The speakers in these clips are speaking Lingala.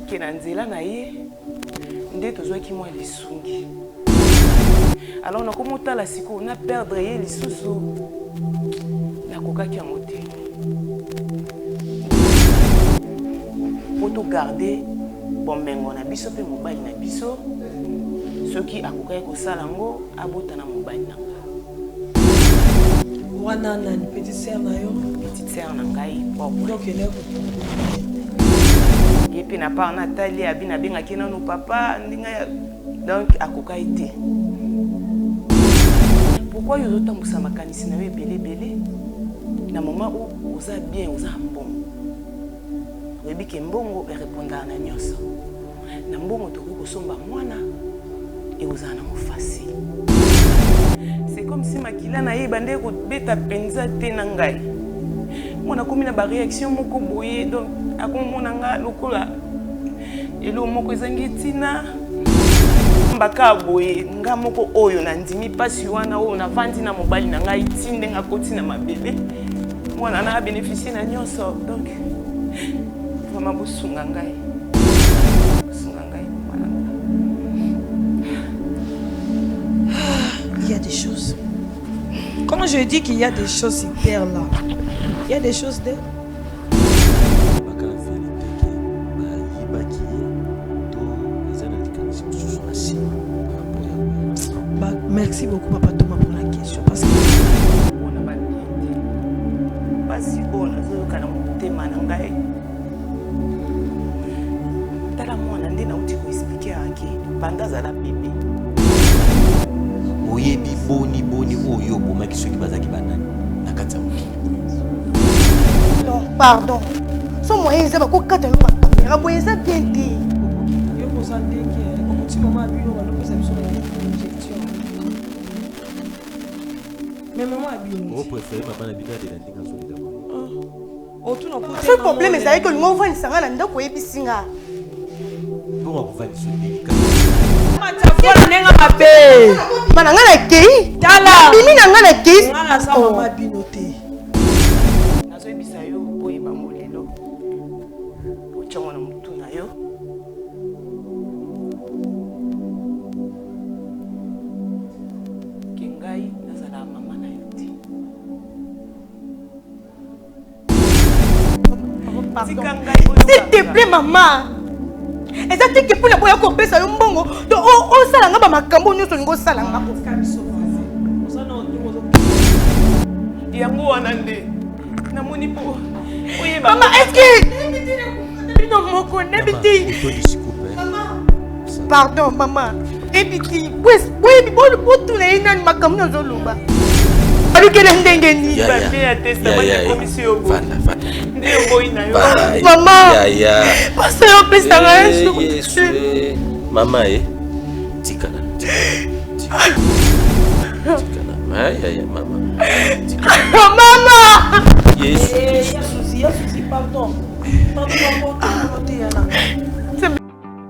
qui est dans nzela na ye nde tozwaki mwa lisungi. Alors on a commenté la siko on a perdre ye lisusu na kokaki yango te. Pour tout garder bon mengo na biso pe mobali na biso soki akokaki kosala ngo abota na mobali na nga. Wana na petite sœur na yo, Petite sœur na ngai propre. donc elle est Et puis na part Nathalie abina benga kina no papa ndinga donc akokaki te. Pourquoi yo zotambusa makanisi na yo belé na moment où oza bien oza bon. Webi ke mbongo répondre na nyonso. Na mbongo to kosomba mwana et oza na mo facile. C'est comme si makila na ye bande ko beta penza te na ngai. Mona komi na ba réaction moko boye donc akomona nga lokola elo moko ezangi tina mbaka boye nga moko oyo na ndimi pasi wana oyo na vandi na mobali na ngai tinde nga koti na mabele mwana na bénéficier na nyonso donc vraiment bosunga ngai voilà. Il y a des choses. Quand je dis qu'il y a des choses super là, il y a des choses de... Merci beaucoup Papa Thomas pour la question parce que on a pas si on a zo kana mutema na ngai tala mwana ndena uti ko expliquer ake bandaza la bébé oyebi boni oyo bomaki soki bazaki banani na kati ya non pardon so moyen eza bakokata yo bakamera boye eza bien te yo koza ndenge okuti mama abino balopesa biso na injection mais maman abino préféré papa na bino atela ndenge azolida seul problème ezali ke olingo ovanisanga na ndako oyebisinga mpongo akovanisa ndenge nenga mabe bana nga na kei bimi na nga na kei nga naza mama abino te nazoyebisa yo boyeba molelo ochango na mutu na yo ke ngai nazala mama na yo te tika ngai s'il te plaît mama eza te ke mpona boya kopesa yo mbongo to osalanga bamakambo nyonso olingi osalanga yango wana nde namoni po oyeba mama eske bino moko nebi te pardon mama ebi ti boyebi botuna ye nani makambo nyonso oloba abikele ndenge nini babe ya testament ya komisi yo bo nde yo boyi na yo mama pasa yo opesanga yesu mama tikala mama mama pardon.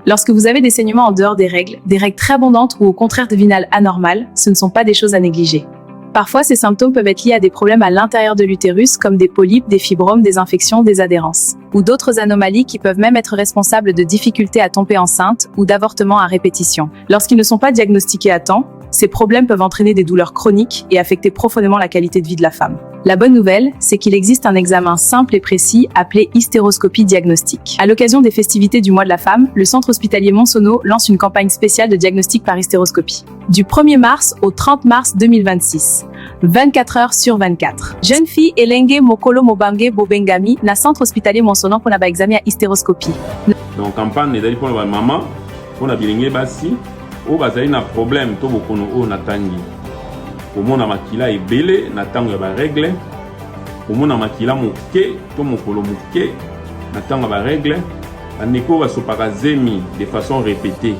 Lorsque vous avez des saignements en dehors des règles très abondantes ou au contraire devinales anormales, ce ne sont pas des choses à négliger. Parfois, ces symptômes peuvent être liés à des problèmes à l'intérieur de l'utérus, comme des polypes, des fibromes, des infections, des adhérences, ou d'autres anomalies qui peuvent même être responsables de difficultés à tomber enceinte ou d'avortements à répétition. Lorsqu'ils ne sont pas diagnostiqués à temps, ces problèmes peuvent entraîner des douleurs chroniques et affecter profondément la qualité de vie de la femme. La bonne nouvelle, c'est qu'il existe un examen simple et précis appelé hystéroscopie diagnostique. À l'occasion des festivités du mois de la femme, le centre hospitalier Monsonneau lance une campagne spéciale de diagnostic par hystéroscopie. Du 1er mars au 30 mars 2026, 24 heures sur 24. Jeune fille Elenge Mokolo Mobange Bobengami na centre hospitalier Monsonneau pour un examen à hystéroscopie. Donc campagne est pour la maman, pour la bilingé basi. O bazali na problème to bokono o natangi omona makila ebele na tango ya ba règle omona makila moke to mokolo moke na tango ya ba règle bandeko basopaka zemi de façon répétée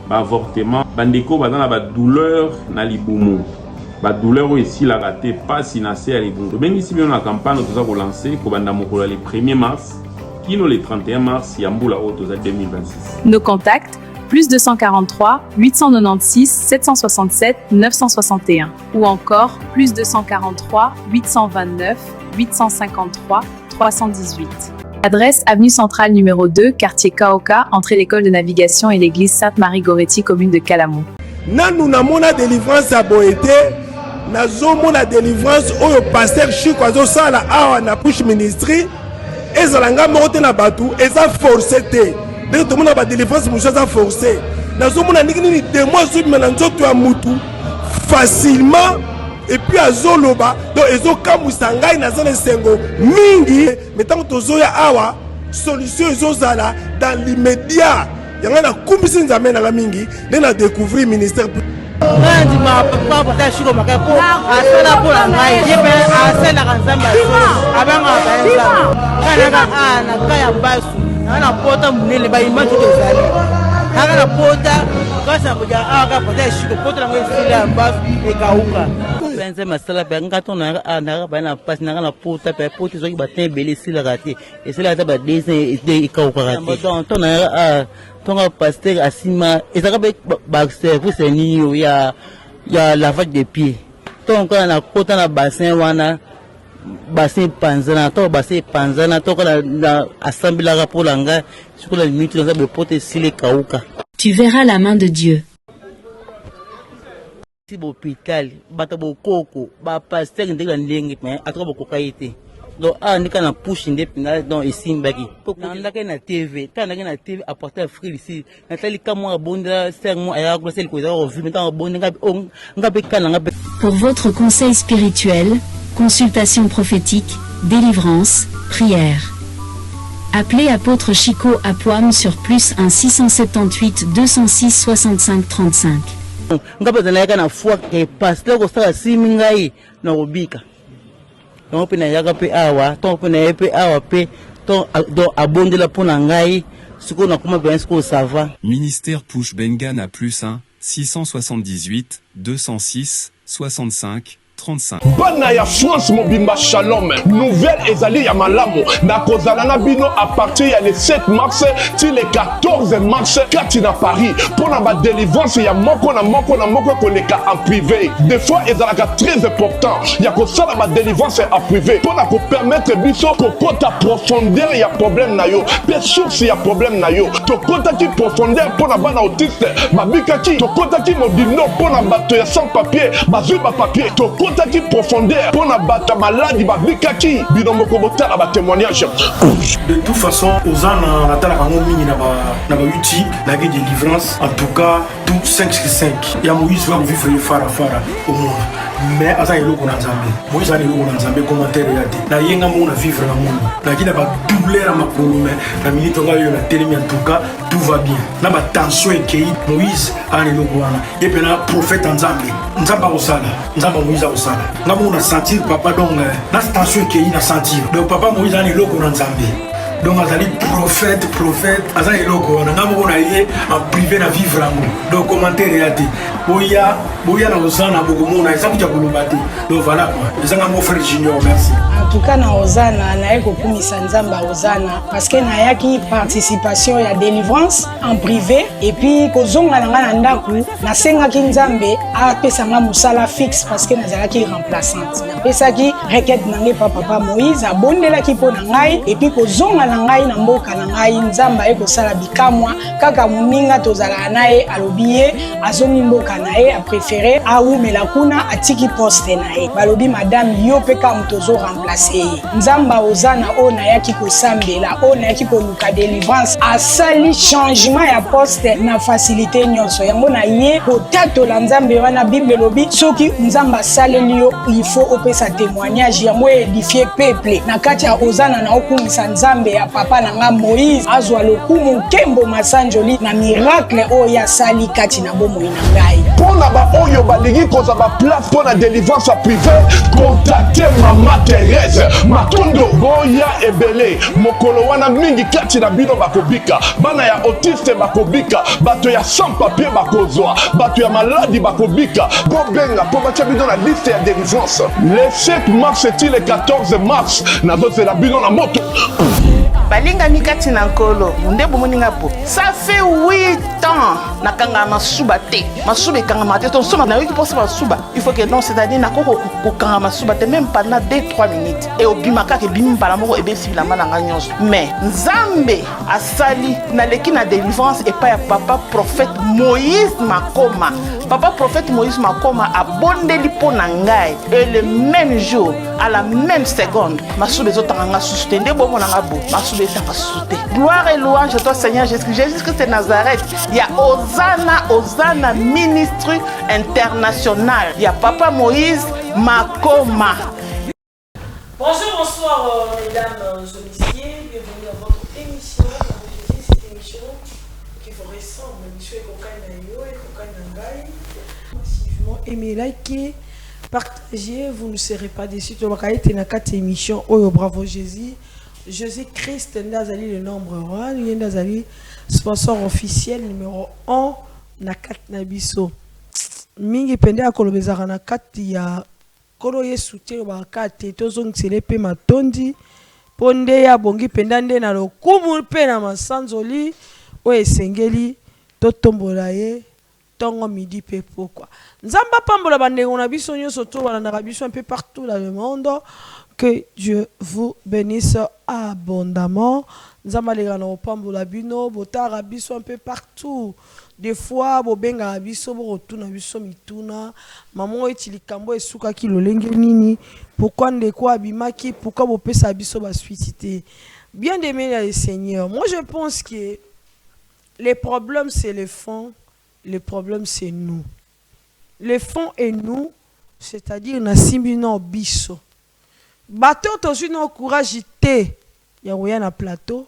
ba avortement bandeko bazana ba douleur na libumu ba douleur o esilaka te pasi na se ya libumu tobengisi bino na campagne toza kolancer kobanda mokolo le 1er mars kino le 31 mars ya mbula o toza 2026. Nos contacts plus 243 896 767 961 ou encore plus 243 829 853 318. Adresse avenue centrale numéro 2, quartier Kaoka, entrée l'école de navigation et l'église Sainte-Marie-Goretti, commune de Kalamou. Nanu namona délivrance à Boété, nazomona délivrance oyo pasteur Chico azosala awa na push ministry, ezalanga mote na batu, eza forcé te. Dès tout le monde a délivrance mouchaza forcé. Nazomona nini démon zubi melanzoto ya mutu facilement et puis azoloba donc ezokamwisa ngai naza na esengo mingi metango tozoya awa solution ezozala dans l'immédiat yanga na kumbisi nzambe na mingi nde na découvrir ministère Nandi ma papa pata shiko makapo asala pola ngai yebe asala kanzamba abanga baenza kana na kaya basu na pota munene ba image ezali na pota kasa kuja aka pata shiko pota ngai sila basu ekauka penze masala pe ngato na ba passe na pota pe pota zo ki batin belé sila raté et cela ta ba dessin ekauka raté donc ton na tonga pasteur asima ezaka ba service ni ya lavage de pieds donc na kota na bassin wana bassin panzana to bassin panzana to na assemblée la pour langa sur la limite dans be pote sile kauka. Tu verras la main de Dieu. Si l'hôpital bata bokoko ba pasteur ndeka ndenge mais atoka bokokaite donc nika na push ndepina donc isimbaki ndaka na TV tandaka na TV apporter frère ici natali kamwa bonda sermo aya ko sel ko za ko vime tant bonda ngabe kana ngabe. Pour votre conseil spirituel, consultation prophétique, délivrance, prière. Appelez apôtre Chico à Poam sur +1 678 206 65 35. Ngabe zanaka na foi que pasteur ko sala simingai na obika. Donc pena yaga pe awa, ton pena pe awa pe ton do abondela pona ngai, siko na kuma ben siko sava. Ministère Push Bengan à +1 678 206 65 35. Bana ya France mobimba shalom. Nouvelle ezali ya malamu. Na kozala na bino à partir ya le 7 mars ti le 14 mars kati na Paris. Pour na ba délivrance ya moko na moko koleka en privé. Des fois ezalaka très important. Ya ko sala ba délivrance en privé. Pour na ko permettre biso ko kota profondeur ya problème na yo. Pe source ya problème na yo. To kota ki profondeur pour na bana autiste. Babika ki to kota ki mobino pour na bato ya sans papier. Bazui ba papier. To kotaki profondeur pour na bata maladi ba bikaki binombo ko botala ba témoignage. De toute façon aux ans atala kango mingi na ba YouTube na ke délivrance en tout cas tout 5/5 ya Moïse va vivre fara au monde mais asa eloko na Nzambe Moïse a eloko na Nzambe commentaire ya te na yenga mo na vivre na monde na kina ba doubler ma colonne na minute nga yo na telemi en tout cas tout va bien na ba tension ekei Moïse a eloko wana et puis na prophète Nzambe Nzamba Moïse osala nga mo na sentir papa donc na tension ekei na sentir donc papa Moïse a eloko na Nzambe donc azali prophète azali eloko wana nga mo na ye en privé na vivre amour donc commentaire ya te boya na osana bokomo na esa kuja koloba te donc voilà quoi ezanga mon frère Junior merci en tout cas na osana na eko kumisa Nzamba osana parce que na yaki participation ya délivrance en privé et puis kozonga na nga na ndaku na senga ki Nzambe a pesa nga musala fixe parce que nazala ki remplaçante na pesa ki requête na nge papa Moïse abondela ki po na ngai et puis kozonga na ngai na mboka na ngai Nzamba eko sala bikamwa kaka muninga tozala naye alobiye azongi mboka na ye a préféré aumela kuna atiki poste na ye balobi madame yo pe ka mutozo remplacer ye Nzamba ozana o na yaki kosambela o na yaki koluka délivrance asali changement ya poste na facilité nyonso yango na ye kotatola Nzambe wana Bible lobi soki Nzamba saleli yo il faut opesa témoignage yango édifier peuple na kati ya ozana na okumisa Nzambe ya papa na nga Moïse azwa lokumu kembo masanjoli na miracle o ya sali kati na bomo ina ngai pona ba oyo balingi koza ba place pona délivrance privée contacter Mama Thérèse Matondo boya ebele mokolo wana mingi kati na bino bakobika bana ya autiste bakobika bato ya sans papier bakozwa bato ya maladi bakobika bobenga po batia bino na liste ya délivrance le 7 mars et le 14 mars nazozela bino na moto balingami kati na nkolo nde bomoninga bo ça fait 8 ans nakanga masuba te masuba ekanga te to soma na yoki posa masuba il faut que non c'est-à-dire nakoko kokanga masuba te même pendant 2-3 minutes et obimaka ke bimi mbala moko ebesibila mananga nyonso mais nzambe asali naleki na délivrance epai ya papa prophète Moïse Makoma. Papa prophète Moïse Makoma a bondeli po na ngai et le même jour à la même seconde masuba ezotanga susute nde bomo nanga bo masuba ezotanga susute. Gloire et louange à toi Seigneur Jésus-Christ de Nazareth. Il y a Hosanna ministre international. Il y a Papa Moïse Makoma. Bonjour, bonsoir mesdames et messieurs, bienvenue à votre émission. Cette émission qui vous ressemble, l'émission Ekokai na yo, Ekokai na ngai. Massivement aimez, likez, partagez, vous ne serez pas déçus. Tu vas être dans 4 émissions. Oh bravo Jésus. Jésus-Christ Ndazali le nombre 1, Ndazali sponsor officiel numéro 1 na 4 nabiso. Mingi pende akolobezaka na 4 ya kolo yesu te bakate tozongisele pe matondi ponde ya bongi penda nde na lokumu pe na masanzoli o esengeli totombola ye tongo midi pe pourquoi nzamba pambola bandengo na biso nyonso to balanda biso un peu partout dans le monde. Que Dieu vous bénisse abondamment. Nzamba lega na opambola bino botara biso un peu partout. Des fois bobenga biso borotuna biso mituna maman etili kambo esuka ki lolenge nini pourquoi ndeko abimaki pourquoi bopesa biso basuicité. Bien aimé le Seigneur, moi je pense que les problèmes c'est le fond, les problèmes c'est nous. Le fond est nous, c'est-à-dire na simbino biso. Bateau tozu no courage te ya roya na plateau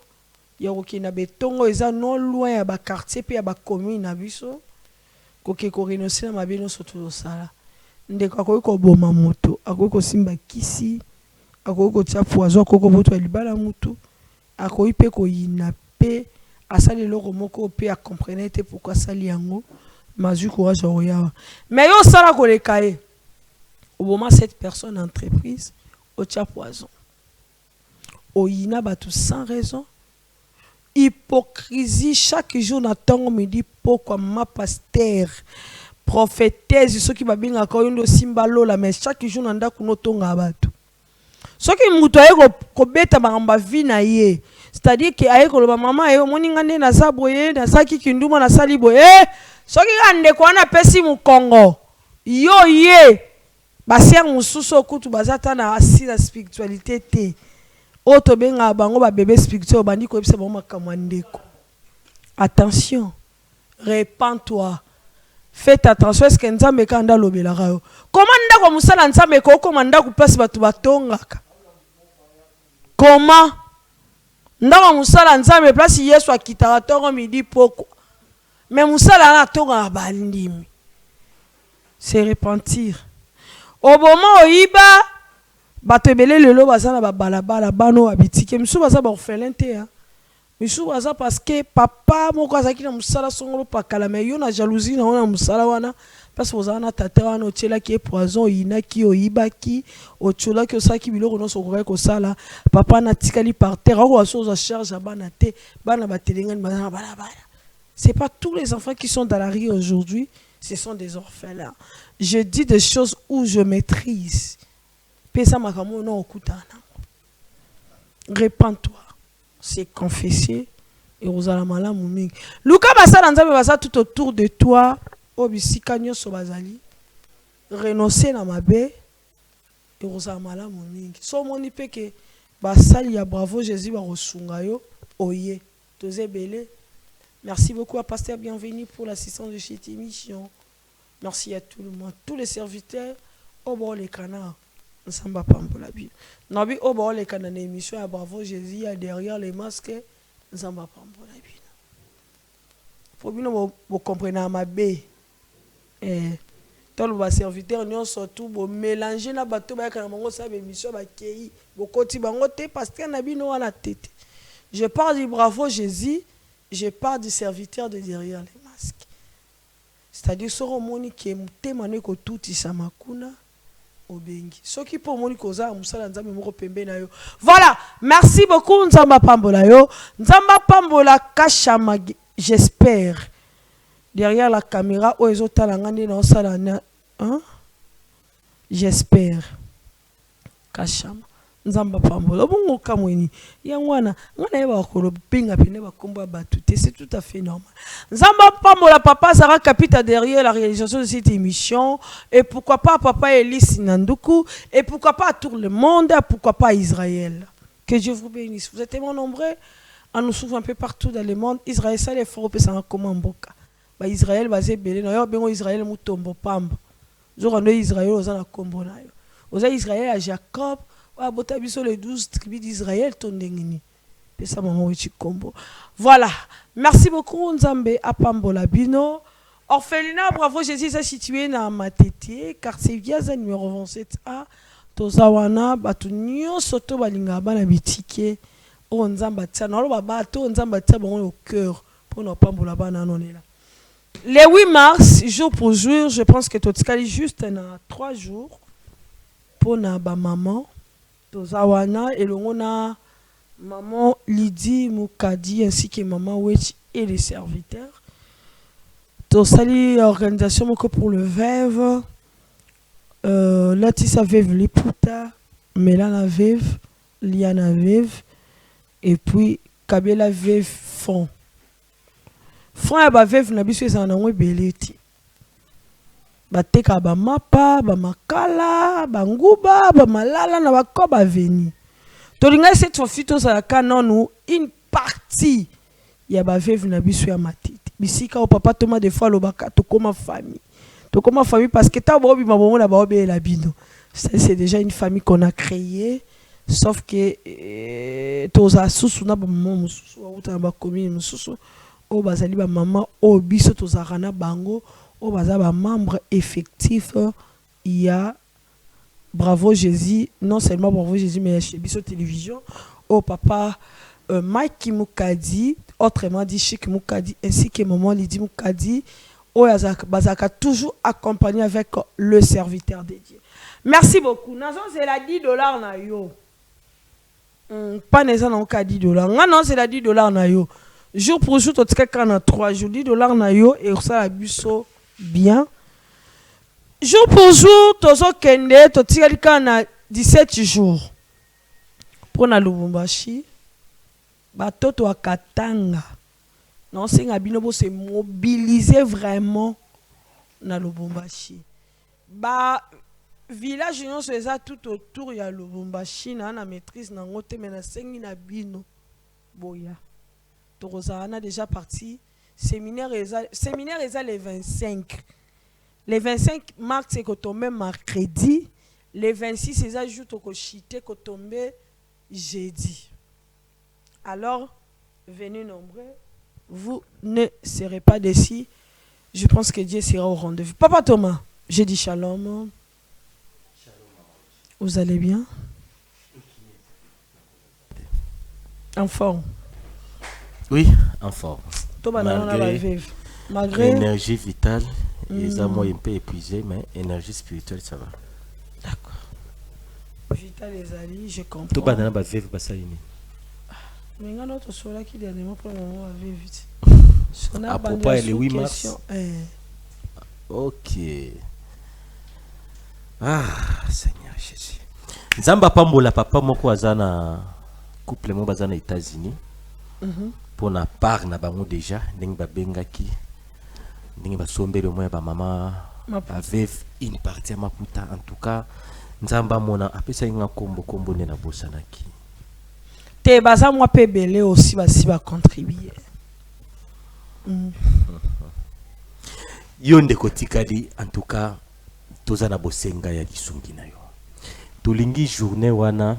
ya roki na betongo eza non loin ya ba quartier pe ya ba commune na biso koke ko renoncer na mabeno soto sala ndeko akoyi ko boma moto akoyi ko simba kisi akoyi ko tia poison akoyi boto ya libala mutu akoyi pe ko yina pe asali loko moko pe a comprendre te pourquoi sali yango mazu courage roya mais yo sala ko le kae au moment cette personne entreprise au tia poison. Au yina batu sans raison. Hypocrisie chaque jour n'attend me dit pourquoi ma pasteur prophétesse ceux qui va bien encore une simbalo la mais chaque jour n'anda kuno tonga batu. Ce qui muto aye ko beta maramba vie na ye. C'est-à-dire que aye ko lo maman aye moninga ne na saboye na saki kinduma na saliboye. Ce qui ande ko na pesi mu Congo. Yo ye basiya mususu okutu bazata na asi la spiritualité te oto benga bango ba bébé spirituel bandi ko ebisa bango makamwa ndeko. Attention, répands-toi, fais attention. Est-ce que nzambe kanda lobela rayo comment ndako musala nzambe ko komanda ku place batu batongaka comment ndako musala nzambe place Yesu akitaka tongo midi poko mais musala na tonga bandimi c'est repentir. Au moment où iba bato ebele lelo baza na balabala bano abitike misu baza ba orphelin te hein misu baza parce que papa moko azaki na musala songolo pakala mais yo na jalousie na wana musala wana parce que ozana na tata wana otela ki poison ina ki oyiba ki ochola ki osaki biloko no sokora ko sala papa na tikali par terre o aso charge bana te bana batelengani baza na balabala. C'est pas tous les enfants qui sont dans la rue aujourd'hui, ce sont des orphelins. Je dis des choses où je maîtrise. Répands-toi. C'est confesser. Et vous allez mal à mon Luka basala nzambe basa tout autour de toi. Obisika nyoso bazali. Renoncer na mabe. Et vous allez mal à mon so moni pe que basali ya bravo Jésus va resunga yo. Oye. Toze belé. Merci beaucoup à Pasteur Bienvenue pour l'assistance de cette émission. Merci à tout le monde, tous les serviteurs. Au bord les canards, nous sommes pas pour la vie. Nous avons au bord les canards d'émission à bravo Jésus, derrière les masques, nous sommes pas pour la vie. Faut bien vous comprendre ma bé. Tant le serviteur nous surtout pour mélanger la bateau avec la mango ça émission ba kei, beaucoup de bangote parce que na bino à la tête. Je parle du bravo Jésus, je parle du serviteur de derrière les masques. C'est-à-dire, ce romoni qui est témoigné que tout est samakuna, obengi soki po moni koza musala nzambe moko pembe na yo. Voilà, merci beaucoup nzamba pambola yo, nzamba pambola kashama, j'espère derrière la caméra o ezotala ngandi na osala na j'espère kashama nzamba pambola bongo kamweni ya ngwana yeba ko pinga pene ba kombo batu te, c'est tout à fait normal. Nzamba pambola papa Zara Kapita derrière la réalisation de cette émission, et pourquoi pas papa Elis Nanduku, et pourquoi pas à tout le monde, pourquoi pas Israël. Que Dieu vous bénisse. Vous êtes tellement nombreux à nous suivre un peu partout dans le monde. Israël ça les fort pe ça comment mboka. Ba Israël basé belé na yo bengo Israël mutombo pamba. Zo rando Israël oza na kombo na yo. Oza Israël à Jacob. Sur les 12 tribus d'Israël, voilà. Merci beaucoup, Nzambe Apambola Bino. Orphelinat, bravo Jésus, est situé dans Matete, quartier Viaza, numéro 27A. Tozawana, Batunio, Soto Balinga, Banabitike, O Nzamba Tia, non, Bato, Nzamba Tia, au cœur, pour nos Pambola Bananona. Le 8 mars, jour pour jour, je pense que Totkali juste 3 jours pour na maman. Tozawana et l'on maman Lydie Moukadi ainsi que maman Wechi et les serviteurs. Tosali organisation pour le veuve. Latissa veuve Liputa, Melana veuve, Liana veuve et puis Kabela veuve Fond. Fond et ba veuve na biso ezana ngwe beleti. Bateka ba mapa, ba makala, ba nguba, ba malala na bakoba veni. Tolinga cette fois za kanon une partie ya ba veuve na biso ya matiti. Bisika au papa Thomas des fois lobaka to koma famille. To koma famille parce que ta bobi mabomo na baobe la bino. C'est déjà une famille qu'on a créée, sauf que toza susu na ba maman mususu wa uta ba commune mususu o bazali ba maman o biso toza rana bango. Au bazaba membre effectif, il y a Bravo Jésus, non seulement Bravo Jésus, mais chez Bisso Télévision, au papa Mike Moukadi, autrement dit Chic Moukadi, ainsi que maman Lydie Moukadi, au Bazaka toujours accompagné avec le serviteur de Dieu. Merci beaucoup. Nazon c'est la $10 na yo. Pas néza na ka $10. Non c'est la $10 na yo. Jour pour jour, tu as 3 jours, $10 na yo et ça la Bisso. Bien. Jour pour jour, tozo kende, to tiralika na 17 jours. Pour na Lubumbashi, batoto akatanga. Non, c'est ngabino se mobiliser vraiment na Lubumbashi. Ba village non c'est ça tout autour ya Lubumbashi na maîtrise na ngote mais na sengi na bino boya. Toza na déjà parti. Séminaire est les 25. Les 25 mars, c'est qu'on tombe mercredi. Les 26, c'est ça, juste au chité qu'on tombe jeudi. Alors, venez nombreux. Vous ne serez pas déçus. Je pense que Dieu sera au rendez-vous. Papa Thomas, j'ai dit shalom. Vous allez bien? En forme? Oui, en forme. Malgré l'énergie vitale, ils ont un peu épuisé, mais énergie spirituelle, ça va. D'accord. Vital les alliés, je comprends. Tout banana va vivre pas ça ici. Mais il y a d'autres sols qui dernièrement pour le moment va vivre vite. À propos le 8 mars. Ok. Ah, Seigneur Jésus. Nzamba pambola papa moko azana couple mo bazana États-Unis. Pour na part na bango déjà ndenge babengaki ndenge basombeli moya ba mama avec une partie à Maputa. En tout cas nzamba mona apesa inga kombo ne na bosanaki te baza moi pe belé aussi basi ba contribuer yo ndeko tikali. En tout cas toza na bosenga ya lisungi na yo tolingi journée wana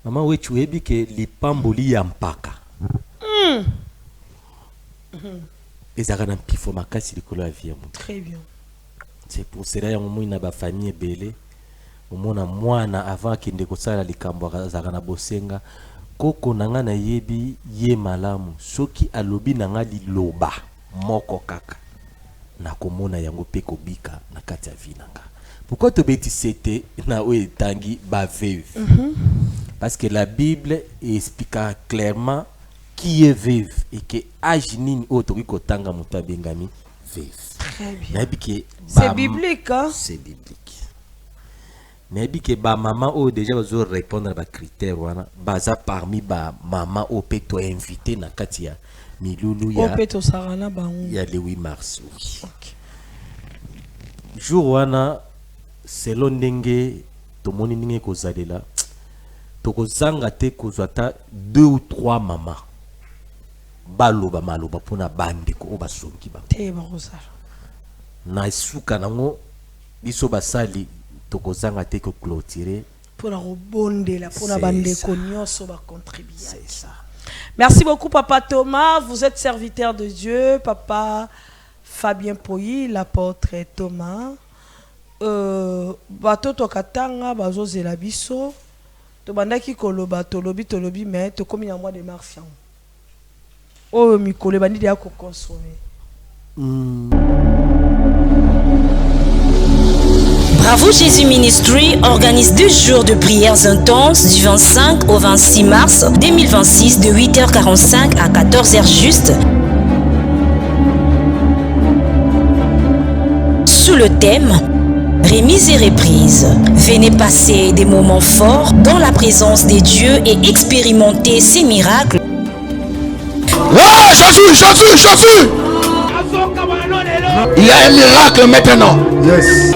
mama wetu webi ke lipamboli ya mpaka ezaka na mpifo makasi likolo ya vie ya mutu. Très bien. C'est pour cela ya momo ina ba famille belé omona mwana avant akende kosala likambo azaka na bosenga koko nanga na yebi ye malamu soki alobi nanga liloba moko kaka na komona yango pe kobika na kati ya vie nanga Pourquoi tu bêtis c'était na oe tangi ba veuve? Parce que la Bible explique clairement qui est veuve et que âge nini autori kotanga muta bengami veuve. Très bien. C'est biblique, hein? C'est biblique. Mais que ba maman o déjà besoin répondre à ba critères wana baza parmi ba maman o peut to invité na katia milulu ya o peut to sarana ba il y a le 8 mars oui. Okay. Jour wana selon ndenge to moni ndenge kozalela to kozanga te kozwata 2 ou 3 maman baloba maloba pona bande ko o basongi ba te ba kozala na suka nango biso basali tokozanga te ko clôturer pour la rebondela pour la bande konyoso ba contribuer. C'est ça. Merci beaucoup Papa Thomas, vous êtes serviteur de Dieu. Papa Fabien Poyi, l'apôtre Thomas. Bato to katanga bazo zela biso to bandaki koloba tolobi mais to komi na mois de mars. Oh mikolo bandi ya ko consommer. Bravo Jésus Ministry organise 2 jours de prières intenses du 25 au 26 mars 2026 de 8h45 à 14h juste. Sous le thème Remise et reprise. Venez passer des moments forts dans la présence des dieux et expérimenter ces miracles. Ouais, Jésus! Il y a un miracle maintenant. Yes.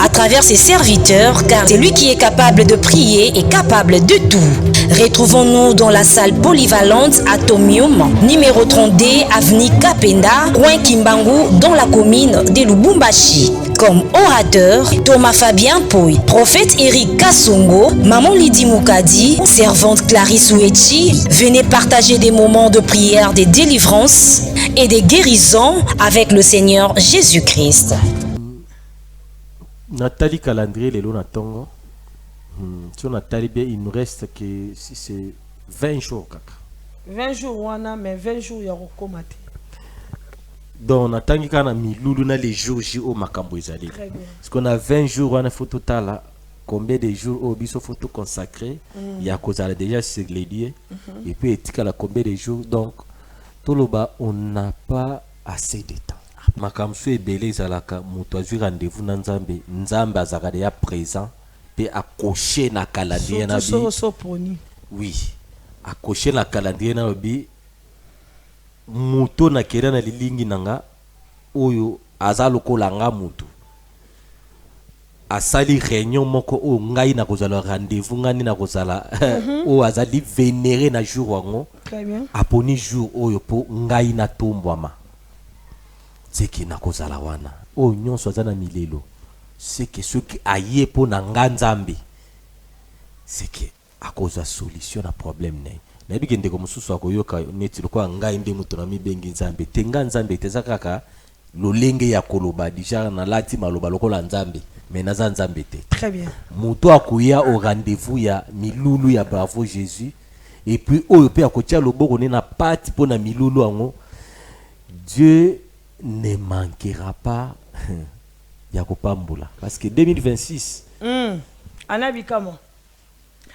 À travers ses serviteurs, car c'est lui qui est capable de prier et capable de tout. Retrouvons-nous dans la salle polyvalente Atomium, numéro 30D, avenue Kapenda, coin Kimbangu, dans la commune de Lubumbashi. Comme orateur, Thomas Fabien Poyi, prophète Eric Kassongo, maman Lydie Moukadi, servante Clarisse Ouechi, venez partager des moments de prière, de délivrance et de guérison avec le Seigneur Jésus-Christ. Nathalie Calendrier, les lois Tongo. Si Nathalie, bien, il nous reste que si c'est 20 jours. 20 jours, wana, mais 20 jours, il y a recommandé. Donc, on attend qu'il y a les jours au Makambo Izali. Parce qu'on a 20 jours, on a photo tala. Combien de jours au biso photo consacré? Il y a cause déjà sur les lieux. Et puis, il y a combien de jours. Donc, tout le bas, on n'a pas assez de temps. Makamsu est belé zalaka muto azui rendez-vous na nzambe nzambe azaka ya présent pe accroché na calendrier na bi oui accroché na calendrier na bi muto na kera na lilingi nanga oyo azalo kolanga muto asali réunion moko o ngai na kozala rendez-vous ngani na kozala o azali vénérer na jour wango aponi jour oyo po ngai na tombwama. C'est qui n'a cause à la wana. Oh, nyon soit na milelo. C'est que ceux qui aillent pour n'anganzambi. C'est que à cause de la solution à problème n'est. N'a bien de comme sous soit koyoka neti le quoi ngai ndé mutonami bengi nzambe. Tenga nzambe tezakaka lolenge ya koloba déjà na lati maloba lokola nzambe. Mais naza nzambe te. Très bien. Muto akuya au rendez-vous ya milulu ya bravo Jésus. Et puis oyo pe akotia loboko ne na pati pour na milulu ango. Dieu ne manquera pas Yakopambula parce que 2026 anabikamo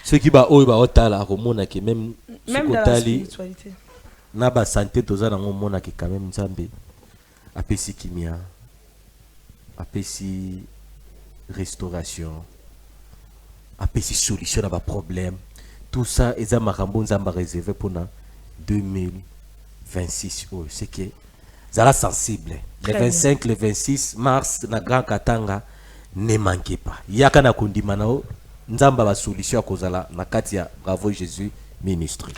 ce qui va oyo ba otala komona que même dans la spiritualité na ba santé tozana ngomona que quand même nzambe apesi kimia apesi restauration apesi solution à ba problème tout ça eza makambo nzamba réservé pour 2026 oh c'est que Zala sensible. Le 25, le 26 mars, na Grand Katanga, ne manquez pas. Yaka na kundimanao, nzamba ba solution à kozala na katia Bravo Jésus Ministry.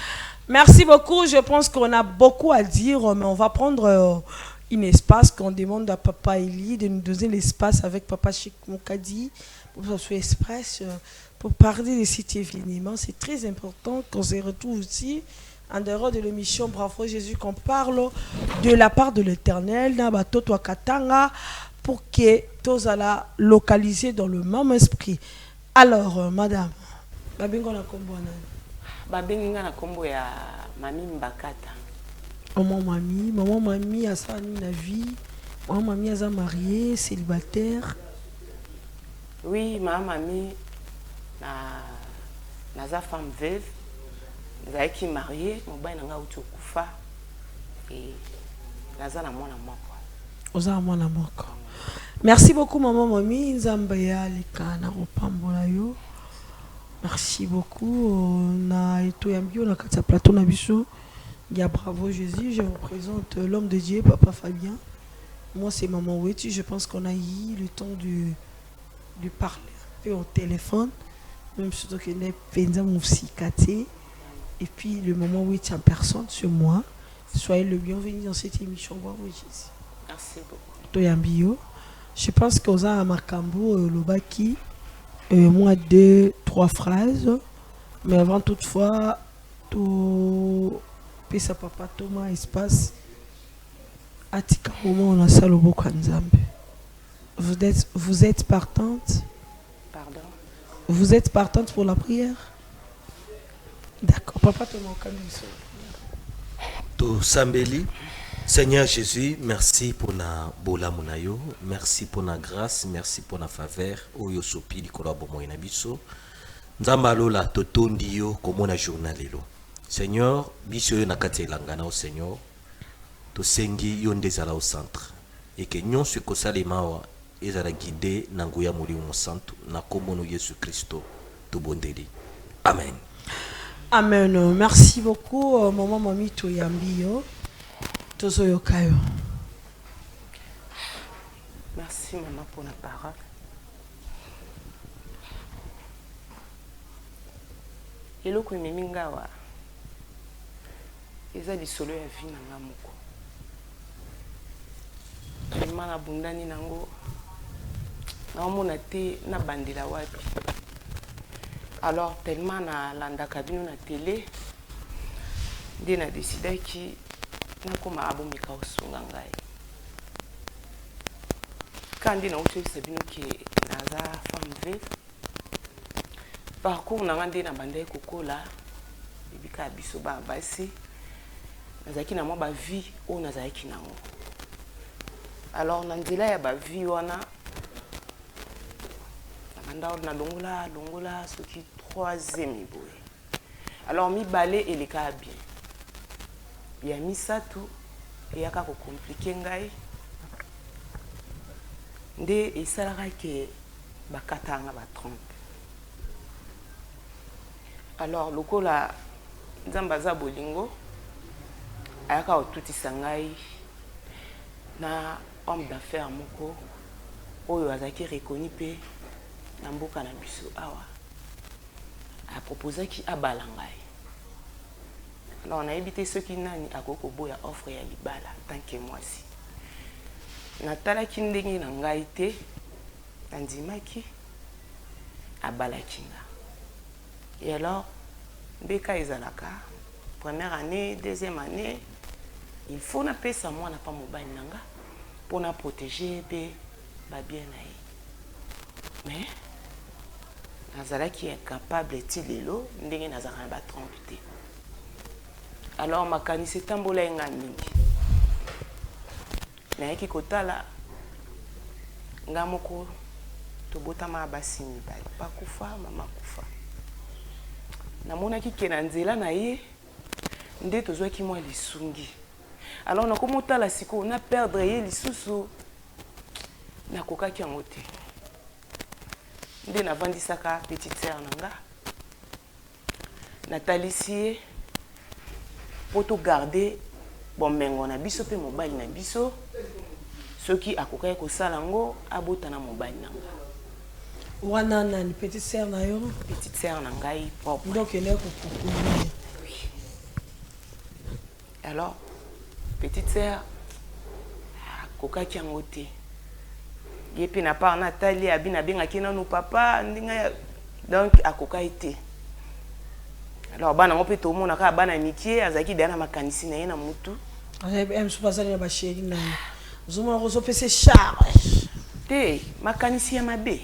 Merci beaucoup. Je pense qu'on a beaucoup à dire, mais on va prendre un espace qu'on demande à Papa Eli de nous donner l'espace avec Papa Chic Moukadi pour que ce soit express, pour parler de cet événement. C'est très important qu'on se retrouve aussi. En dehors de l'émission Bravo Jésus, qu'on parle de la part de l'Éternel dans Batoto Katanga pour que tous alla localiser dans le même esprit. Alors, madame, babingo na kombo na babinga na kombo ya Mami Mbakata. Maman mami a sa na vie. Maman mami a mariée, célibataire. Oui, ma mamie, naza femme veuve, naza qui mariée, mon bain n'a pas kufa et naza na mwana moko. Oza mwana moko. Merci beaucoup maman Mami, nzamba ya likana opambola yo. Merci beaucoup na eto yambio na kati plateau na biso. Ya bravo Jésus, je vous présente l'homme de Dieu, Papa Fabien. Moi c'est maman Weti, je pense qu'on a eu le temps de parler un peu au téléphone, même surtout que n'est pas mon cicaté. Et puis le moment où il en personne sur moi, soyez le bienvenu dans cette émission. Bravo Jésus. Merci beaucoup. Toyambio. Je pense qu'on a un Makambo, le Baki, moi 2-3 phrases, mais avant toutefois, tout pesa papa Thomas espace. Atika moment on a ça le beau Kanzambe. Vous êtes partante? Pardon? Vous êtes partante pour la prière? D'accord, papa Thomas To Sambeli, Seigneur Jésus, merci pour na bola munayo, merci pour na grâce, merci pour na faveur. Oyo sopi likolo bomo na biso. Nzamba lola totondi yo komona journal lelo. Seigneur, biso yo nakati elangana au Seigneur. To sengi yo ndezala au centre. Et que nyon se kosalema wa ezala guidé na nguya muri mo santo na komono Yesu Kristo to bondeli. Amen. Amen. Merci beaucoup maman Mami Toyambio. Tozoyo kayo. Merci maman pour la parole. Eloko miminga wa eza lisolo ya vie na nga moko. Tellement na bundani nango naomona te na bandela wapi. Alors tellement na landaka bino na télé nde na décidé ki nakoma abomika osunga ngai. Kandi na utoyisa bino ki naza femme veuve. Parcours na nga nde na bandai kokola ebika biso ba basi nazaki na mwa ba vie o nazaki nango. Alors na nzela ya ba vie wana na longola soki 3e boye. Alors mi balé eleka bien. Ya misatu eyaka ko compliquer ngai. Nde esalaka ke bakatanga ba trompe. Alors lokola nzamba za bolingo ayaka otutisa ngai na homme d'affaires moko oyo azaki reconnu pe na mboka na biso awa a proposé ki abala ngai. Alors on a évité ceux qui nani akoko boya offre ya libala tant que moi si natala ki ndenge na ngai te andimaki abala kinga. Et alors beka ezalaka première année, deuxième année, il faut na pesa moi na pas mobile nanga pour na protéger pe ba bien naï. Mais nazala qui est capable tilelo ndenge nazala ba tromper. Alors makanisi tambola enga mingi. Na yaki kotala ngamoko to botama basini ba pa kufa mama kufa. Na mona ki kena nzela na ye nde tozwaki mwa lisungi. Alors na komotala siko na perdre ye lisusu na kokaki yango te. Nde na vandisaka petite sœur nanga Nathalie pour to garder bon mengo na biso pe mobile na biso soki akokai ko salango abota na mobile nanga. Wana nani petite sœur na yo? Petite sœur na ngai propre. Donc elle est pour oui. Alors petite sœur akokaki yango te. Ye pe na part Nathalie abina benga kina no papa ndinga donc akokai te. Alors bana ngope to mona ka bana mikie azaki dana makanisi na ye na mutu. Aime so passer na ba chéri na. Zuma roso pese charge. Te makanisi ya mabe.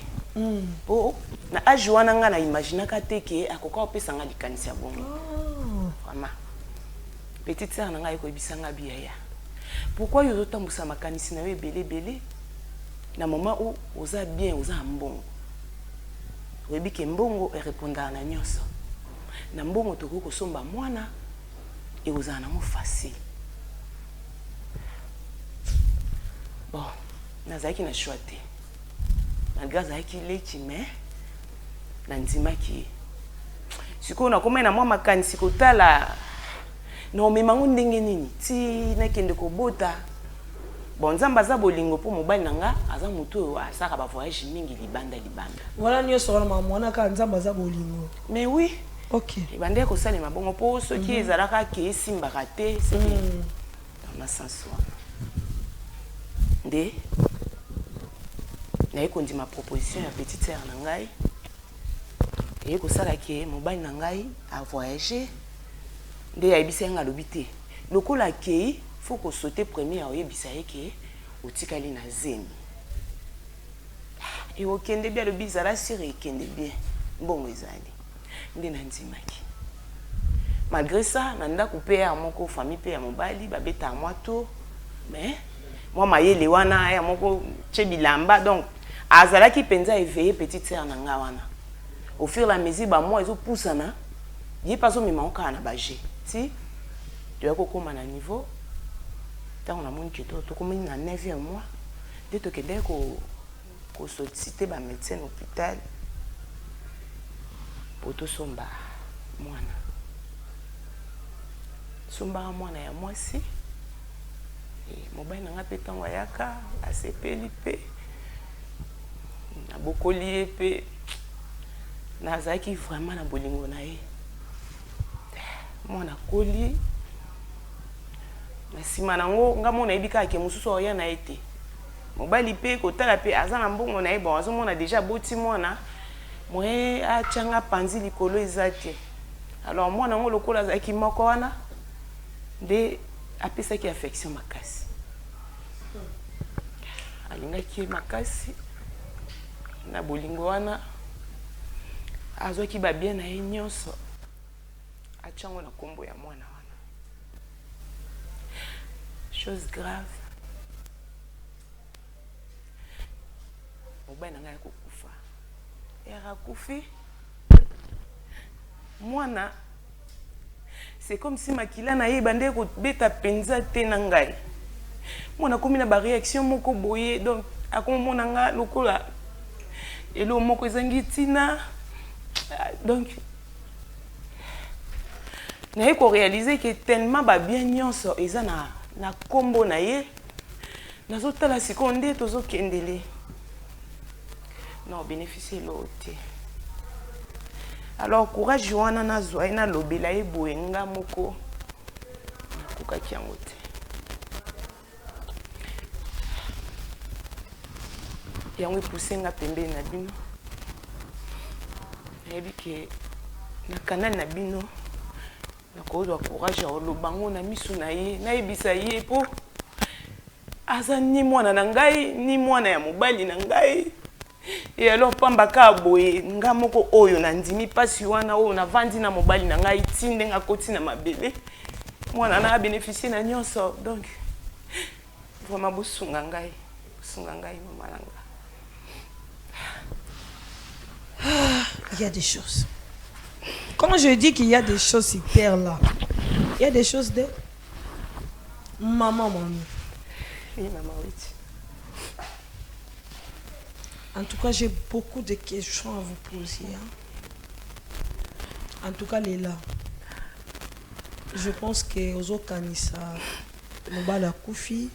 Oh na ajuana nga na imaginer ka te ke akoka opesa nga likanisi ya bongo. Vraiment. Petite sœur nanga eko bisanga biaya. Pourquoi yo tambusa makanisi na yo belé na moment où oza bien oza mbongo. oyebi ke mbongo erépondaka na nyonso na mbongo tokoki kosomba mwana ekozala nango facile. Bon, nazalaki na choix te malgré azalaki leki mais nandimaki ye sikoyo nakomai na mwa makanisi kotala na omemango ndenge nini ti nakende kobota. Bon, nzambe aza bolingo mpo mobali na nga aza motu oyo asaka bavoyage mingi libanda. Voilà nyonso wana mwana ka nzambe aza bolingo. Mais oui. Ok. Ebandeki kosalema bongo mpo soki ezalaka ke esimbaka te c'était dans ma sens wana. Nde naye kondima proposition ya petite sœur na ngai eye kosala ke mobali na ngai avoyage nde ayebisa ye nga alobi te lokola akei faut kosaute premier oyebisa ye ke otikali na zemi e okende bien alobi ezala sire ekende bien mbongo ezali nde nandimaki. Malgré ça na ndako mpe ya moko famille mpe ya mobali babeta mwa to mais moi mayele wana ya moko tche bilamba donc azalaki penza éveillé petite sœur na nga wana au fur et à mesure ba moi ezo poussana ye pas au mima oka na baje ti tu as kokoma na niveau tant na moni que to komi na 9e mois de to kende ko solliciter ba médecin hôpital pour to somba mwana mwana ya mwasi mobali nanga pe tango ayaka asepeli pe nabokoli ye pe nazalaki vraiment na bolingo na ye mwana koli na nsima nango nga mona yebi kaka ke mosusu oya na ye te mobali pe kotala pe aza na mbongo na ye bon azomona deja aboti mwana moye atianga panzi likolo eza te alors mwana ngo lokola azalaki moko wana nde apesaki affection makasi alingaki makasi na bolingo wana azwaki babien na ye nyonso atiango na kombo ya mwana wana. Chose grave mobali na ngai akokufa erakufi mwana c'est comme si makila na ye bande kobeta penza te na ngai mwana komi na ba réaction moko boye donc akomona nga lokola elo moko ezangi tina donc na ye ko réaliser que tellement ba bien nyonso eza na kombo na ye nazotala sikoyo nde tozokendele non bénéficier lo te. Alors courage wana nazwa ina lobela ye boye nga moko nakokaki yango te. Yango epousse nga pembeni na bino nayebi ke na kanali na bino nakozwa courage ya oloba ngo na misu na ye nayebisa ye po aza ni mwana na ngai ni mwana ya mobali na ngai. Et alors pambaka boye nga moko oyo na ndimi pasi wana oyo na vandi na mobali na ngai tinde nga koti na mabele mwana na bénéficier na nyonso donc vraiment bosunga ngai mama langa. Il y a des choses. Quand je dis qu'il y a des choses hyper là, il y a des choses de maman, mamie. Oui, maman, oui. En tout cas, j'ai beaucoup de questions à vous poser. Hein. En tout cas, Léla, je pense que Ozo Kanissa, Mobala Koufi,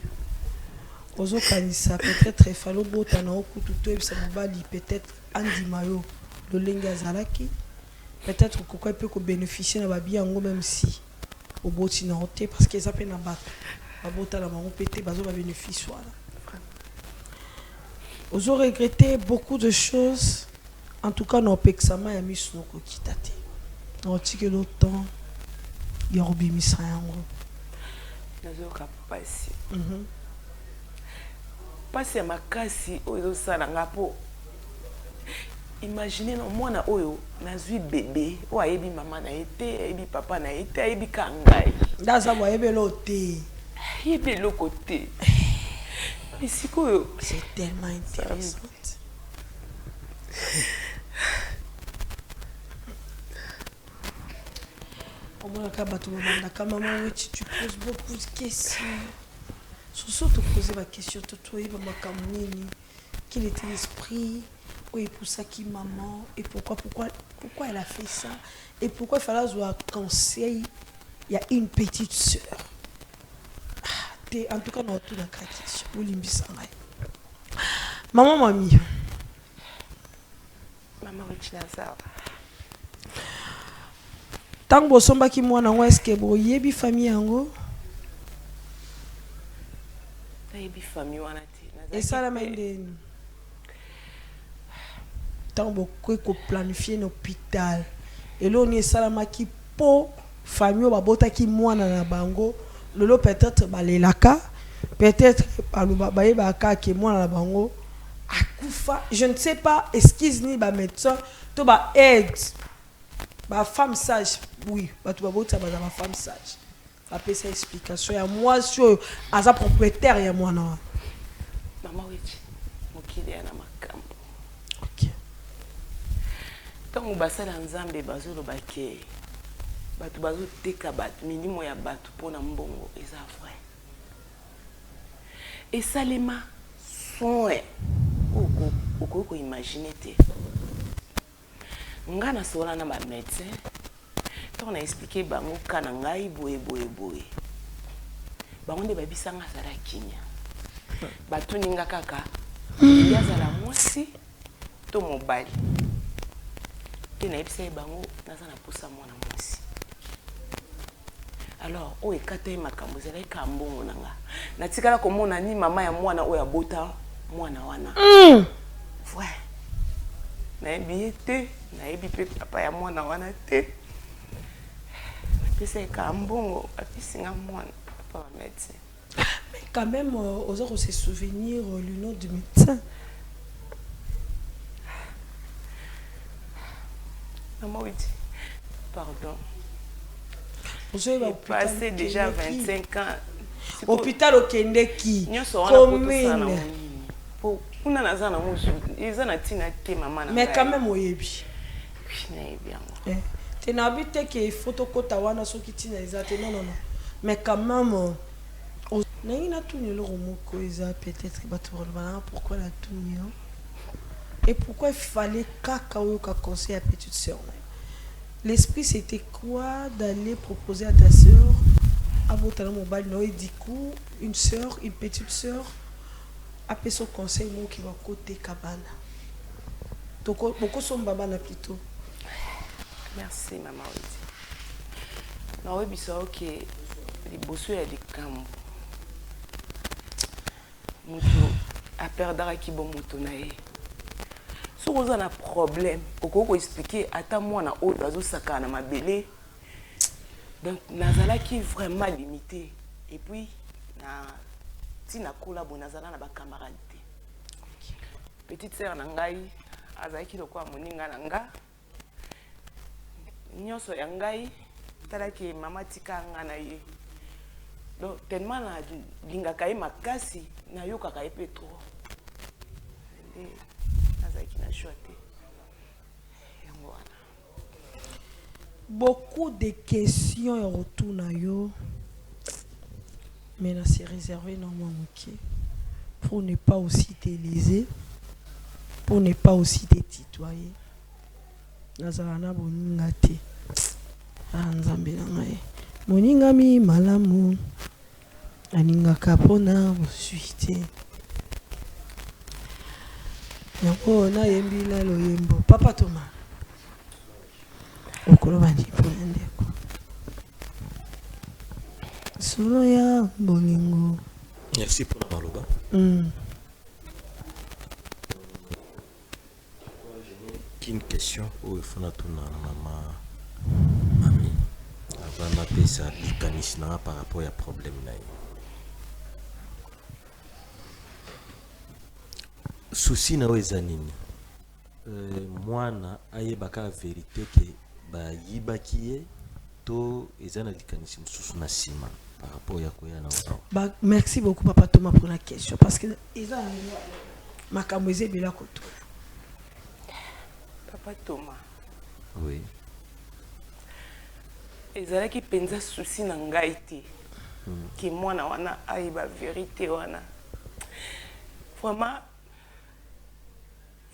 Ozo Kanissa, peut-être Falo Botana Okututo, peut-être Andy Mayo, le Lenga Zalaki, peut-être qu'on peut bénéficier de la vie même si au Botina parce qu'ils appellent la batte. La Botana la maman pété, bazo va bénéficier. Vous avez regretté beaucoup de choses. En tout cas, nos pexama y a mis sur nos coquitate. On dit que l'autre il y a oublié mis rien. Nous avons passé. Passé ma casse au salanga po. Imaginez non moi na oyo na zui bébé o ayebi maman na été ayebi papa na été ayebi kangai. Daza bo ayebi loté. Ayebi le côté. C'est tellement intéressant. Comment la kabato maman wechi tu poses beaucoup de questions. Surtout te poser ma question toi maman kamnini. Quel était l'esprit? Oui, pour ça qui maman et pourquoi elle a fait ça et pourquoi il fallait avoir un conseil. Il y a une petite sœur. En tout cas, on a tout dans la question. Maman, mamie. Maman, Richinazar. Tant que vous avez dit est-ce que vous avez une famille? Et ça, la main de. Tant que vous planifiez un hôpital. Et là, on est salamaki pour famille qui mwana na bango lolo peut-être balelaka peut-être balubabaye baka ki mwana na bango akufa je ne sais pas excuse ni ba médecin to ba aide ba femme sage oui ba to ba bota ba femme sage ba pesa explication ya moi sur aza propriétaire ya mwana mama wechi mokili na makambo OK tango basala nzambe bazolo bake batu bazoteka batu minimo ya batu pona mbongo eza vrai esalema soin oko imaginer te nga na sola na ba médecin to na expliquer bango kana ngai boye bango nde babisanga sala kinya batu ninga kaka yazala mwasi to mobali te na ebisa bango naza na posa mwana mwasi. Alors, o ekate makambo zela ekambongo nanga. Na tikala komona ni mama ya mwana o ya bota mwana wana. Ouais. Na ebiete, na ebi pe papa ya mwana wana te. Pesa ekambongo apisinga mwana papa wa médecin. Mais quand même aux autres se souvenir le nom du médecin. Maman oui. Pardon. J'ai passé déjà 25 ans. Hôpital au Kendeki. Commune. Mais quand même, oui. Tu n'as pas dit que photo kotawana so kitina ezate non. Mais quand même n'a tout le romoko eza peut-être pourquoi la tout et pourquoi il fallait kakao ka conseil à petite sœur. L'esprit c'était quoi d'aller proposer à ta sœur à votre mobile no et du coup une sœur, une petite sœur après son conseil moi qui va côté cabana. Donc beaucoup sont babana plutôt. Merci maman. Non oui biso OK les bossu ya des camps. Mutu a perdre qui bon mutu na ye. Si vous avez un problème, vous pouvez expliquer à moi na autre azo saka na mabele. Donc nazala qui vraiment limité et puis na tina collabo nazala na ba camarade. Petite sœur na ngai azaki lokwa moninga na nga. Nyoso ya ngai talaki mama tika nga na ye. Donc tellement na lingaka ye makasi na yoka ka epetro. Beaucoup de questions et retour na yo, mais là c'est réservé normalement pour ne pas aussi te léser, pour ne pas aussi te tutoyer. Nazarana boninga te, nzambe na ngai, moninga mi malamu, aninga kapona bosuite. Yango na yembi la loyembo papa Thomas okolo bandi polende ko solo ya bolingo. Merci pour la maloba. Une question où il faut tourner à maman ami avant d'appeler ça likanishna par rapport à problème là. Souci na weza nini mwana ayebaka vérité ke ba yibakiye to ezana likanisi mususu na sima par rapport ya koya na ba. Merci beaucoup papa Thomas pour la question parce que eza makambo ezebela koto. Papa Thomas. Oui. ezalaki penza souci na ngai te ki mwana wana ayeba vérité wana vraiment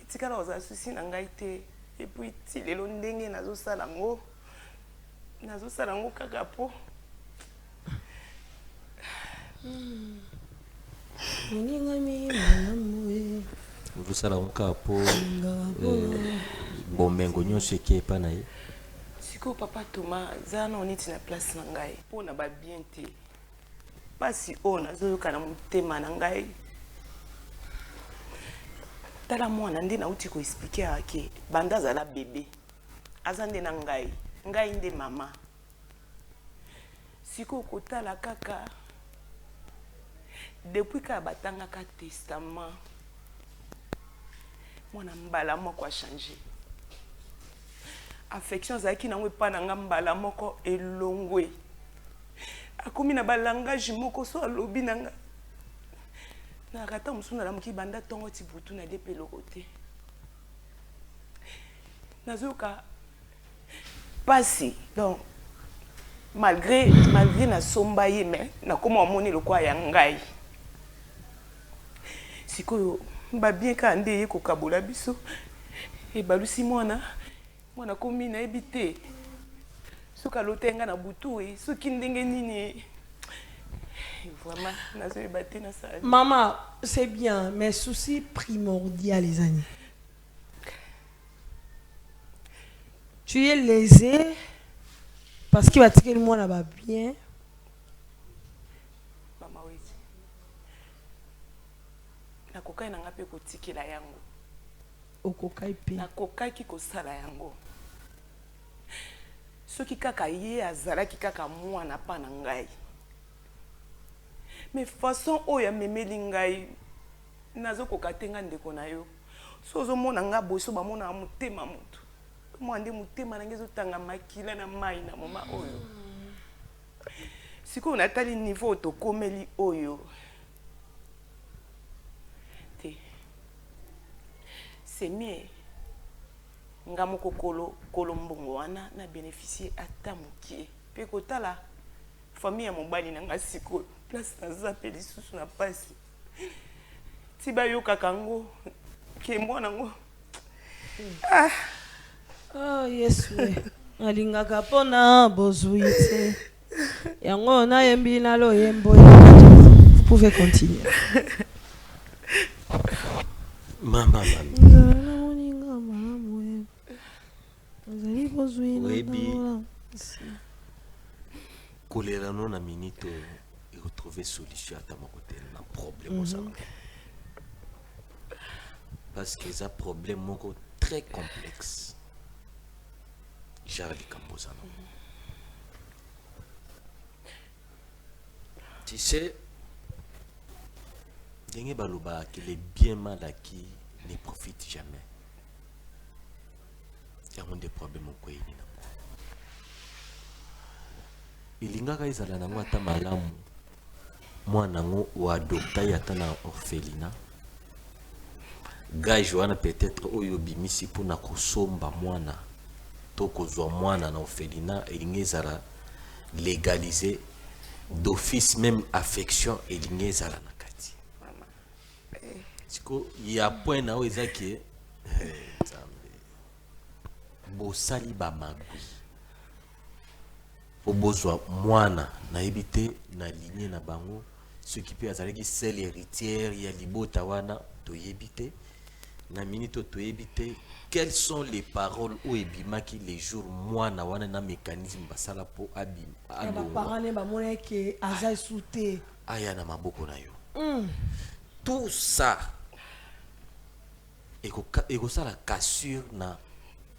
etikala ozala souci na ngai te epuis ti lelo ndenge nazosala yango kaka po vosala nka po bomengo nyonso eke epa na ye sikoyo papa Thomas zana oniti na place na ngai mpo na babien te mpasi oyo nazoyoka na motema na ngai tala mwana nde nauti koexplike ake banda azala bebe aza nde na ngai nde mama sikoyo kotala kaka depuis kaka batangaka testament mwana mbala moko achange affection azalaki nango epa na nga mbala moko elongwe akomi na balangage moko so alobi na nga na kata mosusu nalamuki banda ntongo ti butu na depe eloko te nazoyoka pasi donc malgré nasomba ye me nakoma omoni lokwa ya ngai sikoyo babien kaka nde ye kokabola biso ebalusi mwana komi nayebi te soki alota nga na butu soki ndenge nini vraiment nazoyeba te nasala. Maman, c'est bien, mais souci primordial les amis. Tu es lésé parce qu'il va tirer le monde là-bas bien. Maman oui. Nakokai nanga pe kotikela yango. Okokai pe. Nakokai ki kosala yango. Soki kaka ye azalaki kaka mwana pa na ngai. Mais façon oyo amemeli ngai nazokoka te nga ndeko na yo. So ozomona nga boso bamona motema motu. Moi nde motema na ngai ezotanga makila na mai na mama oyo. Sikoyo natali niveau tokomeli oyo. Te. C'est mieux. Nga moko kolo mbongo wana na bénéficier ata mokie. Pe kotala famille ya mobali na nga sikoyo. Place naza pe lisusu na pasi. Ti bayoka kango ke mwana ngo. Ah. Oh Yesu. Alingaka pona bozuite. Yango na yembi na lo yembo. Vous pouvez continuer. Maman. Webi. Kolera non na minute et retrouver solution à ta côté na problème au salon. Parce que c'est un problème très complexe. Charlie Cambozano. Tu sais, Dengue Balouba, qu'il est bien mal acquis, ne profite jamais. Il y a des problèmes au Koué. Il y a des gens qui ont moi nango ou adopté yatana orphelinat. Gage wana peut-être oyo bimisi pour na kosomba mwana to kozwa mwana na orphelinat elingi zala légalisé d'office même affection elingi zala na kati. Siko ya point na o ezaki bo sali ba magui. Obozwa mwana na ebité na lignée na bango ce qui peut azalaki seule héritière ya libota wana to yebité na minute to yebité quelles sont les paroles ou ebimaki les jours mwana wana na mécanisme basala po abim alo parents ne ba mona ke azai souté aya na maboko na yo tout ça eko sala cassure na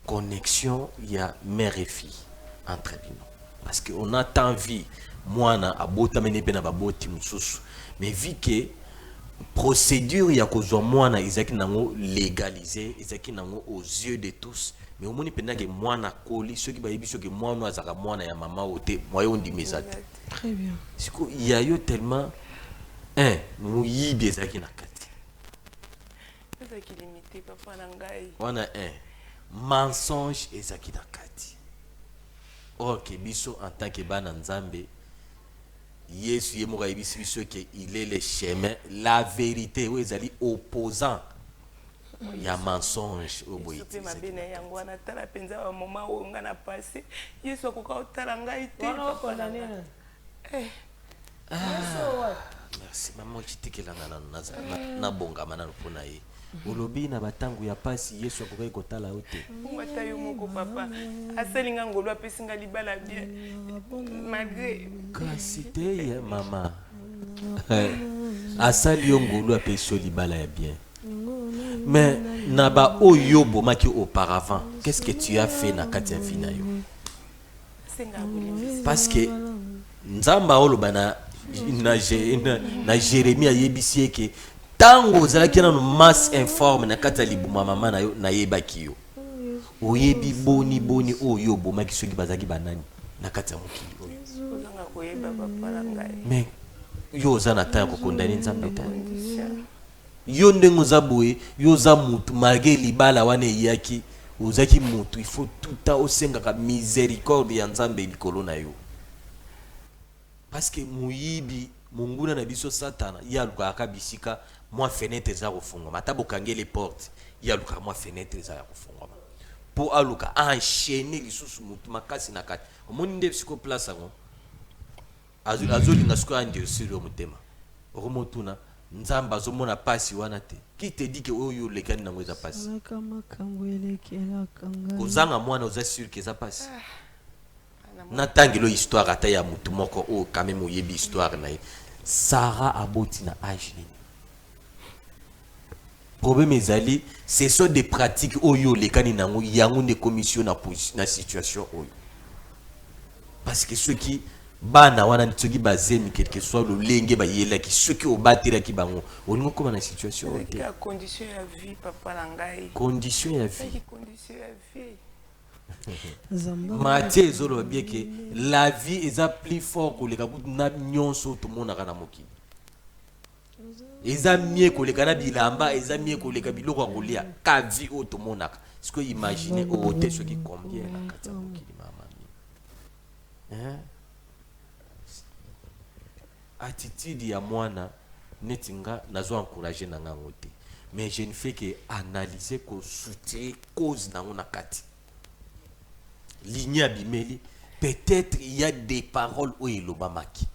connexion ya mère et fille entre nous parce que on a tant vie mwana abota mene pe na baboti mususu mais vu que procédure ya kozwa mwana ezaki nango légalisé ezaki nango aux yeux de tous mais omoni pena ke mwana koli ceux qui ba yebiso ke mwana azaka mwana ya mama ote moyo ndimeza te très bien siko ya yo tellement muyibi ezaki na kati ezaki limité papa na ngai wana mensonge ezaki na kati Ok, biso en tant que bana nzambe, Yesu ye moko yebisi biso que il est le chemin, la vérité, oui, ezali opposant. Il y a mensonge au bout. Yesu mabe na yango wana tala penza wa mama o nga na passé. Yesu akoka otala ngai te. Wana condamné. Merci maman chitikelanga na bonga mana mpona ye. Olobi na batangu ya pasi Yesu akoka kotala ote. Ngata yo moko papa. Asalinga ngolo apesinga libala bien. Malgré kasi te ya mama. Asali yo ngolo apesio libala ya bien. Mais naba oyo bomaki auparavant, qu'est-ce que tu as fait na kati ya vie na yo? Parce que nzamba oloba na Jérémie ayebisi eke tango ozalaki na masse informe na kati ya libuma mama na yo nayebaki yo. Oyebi boni oyo bomaki soki bazaki banani na kati ya mokili oyo. Ozanga koyeba papa la ngai. Mais yo oza na temps ya kokondane nzambe ta. Yo ndenge oza boye yo oza mutu malgré libala wana eyaki ozaki mutu il faut tout temps osengaka miséricorde ya nzambe likolo na yo. Parce que muyibi munguna na biso satana yalukaka bisika mwa fenêtre eza kofungwama ata bokange les portes yalukaka mwa fenêtre eza ya kofungwama po aluka enchaîner lisusu mutu makasi na kati omoni nde bisiko place yango azolinga siko andesir yo motema okomotuna nzamba azomona pasi wana te qui te dit que oyo lekani nango eza pasi kozanga mwana oza sûr que eza pasi na tangelo histoire ata ya mutu moko o quand même oyebi histoire na ye Sarah aboti na âge nini problème ezali ce sont des pratiques oyo lekani nango yango ne commission na situation oyo parce que ceux qui bana wana nitsoki bazemi quelque soit le lenge ba yela ki soki obatira ki bango olingo koma na situation ote la condition ya vie papa la ngai condition ya vie condition ya vie Matthieu ezolo bien que la vie est plus fort que les kabutu na nyonso to mona kana mokili eza mieux que les kana bilamba eza mieux que les kabiloko kolia ka vie o to mona ce que imaginer au hôtel ce qui combien la kata mokili mama hein attitude ya mwana netinga nazo encourager na ngango te mais je ne fais que analyser ko soutenir cause na ngona kati ligne abimeli peut-être il y a des paroles où il lobamaki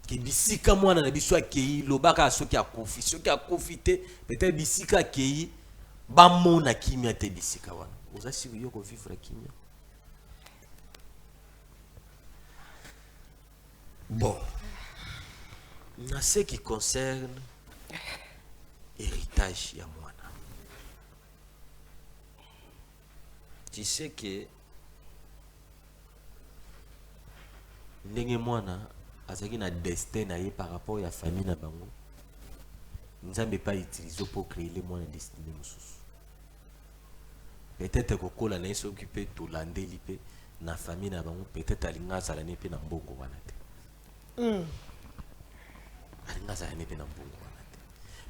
ki bisika mwana na biso akei lobaka soki akofite peut-être bisika akei ba mona kimia te bisika wana oza si yo ko vivre kimia. Bon, en ce qui concerne héritage ya mwana, tu sais que ndenge mwana azaki na destin na ye par rapport ya famille na bango nzambe pas utiliser pour créer les mwana destiné mosusu peut-être kokola na ye s'occuper to landeli pe na famille na bango peut-être alinga azala ne pe na mbongo wana te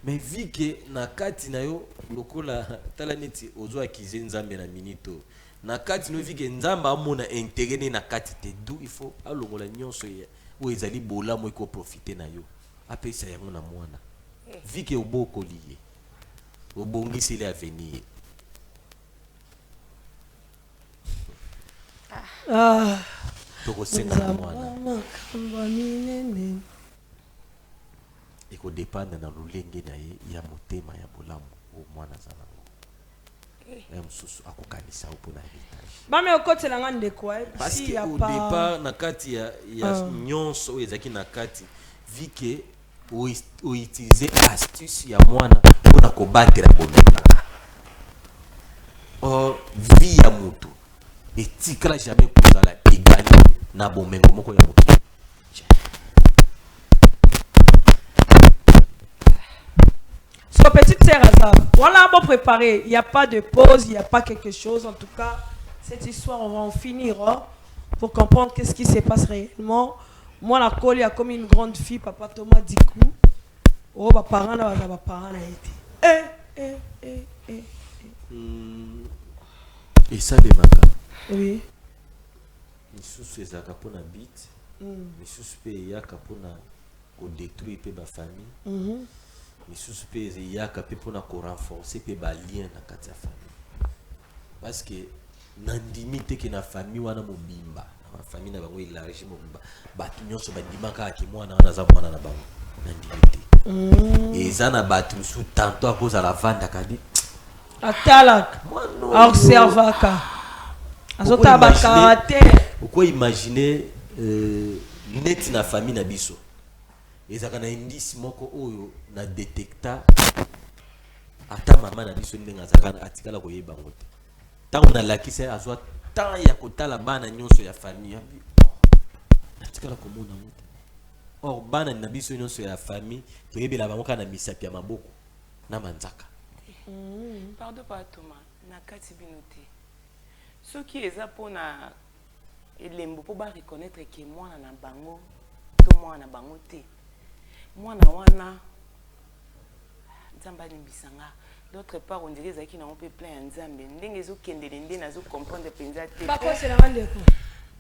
mais vu que na kati na yo lokola tala neti ozo akize nzambe na minito na kati no vu que nzamba amona intérêt na kati te d'où il faut alongola nyonso ya o ezali bolamu iko profiter na yo apesa yango na mwana vu que oboko lié obongisi le avenir tokosenga mwana iko dépendre na lulenge na ye ya motema ya bolamu o mwana zana msusu akokanisa upona héritage bame okotela nga ndeko parce que au départ na kati ya nyonso oyo ezaki na kati vike o utiliser astuce ya mwana mpona kobatela bomema or vie ya mutu etikala jamais kozala egani na bomengo moko ya mokili. So petite sœur Azar, voilà, bon préparé, il n'y a pas de pause, il n'y a pas quelque chose. En tout cas, cette histoire, on va en finir pour comprendre qu'est-ce qui se passe réellement. Moi, la colle, il y a comme une grande fille, papa Thomas Dikou. Oh, ma parent, là, ma parent a été. Et ça, des magas. Oui. misusu ezalaka mpona bit misusu mpe eyaka mpona kodétruire mpe bafamille misusu mpe eyaka mpe mpona korenforcer mpe balien na kati ya famille parce que nandimi teke na famille wana mobimba na famille na bango élargi mobimba bato nyonso bandimaka ake mwana wana aza mwana na bango nandimi te eza na bato mosusu tanto akozala vandaka di atalaka observaka azotala bacaractère pourquoi imaginer neti na famille na biso ezaka na indice moko oyo na détecta ata mama na biso ndenge azaka atikala koyeba ngo te ntango nalakisa azwa temps ya kotala bana nyonso ya famille yabi atikala komona ngo te or bana na biso nyonso ya famille toyebela bango kaka na misapi ya maboko na manzaka pardon pas Thomas na kati bino te soki eza mpona elembo mpo bareconnaître ke mwana na bango to mwana na bango te mwana wana nzambe alimbisanga d'autre part on dirait ezalaki nango mpe plein ya nzambe ndenge ezokendele nde nazocomprendre mpenza te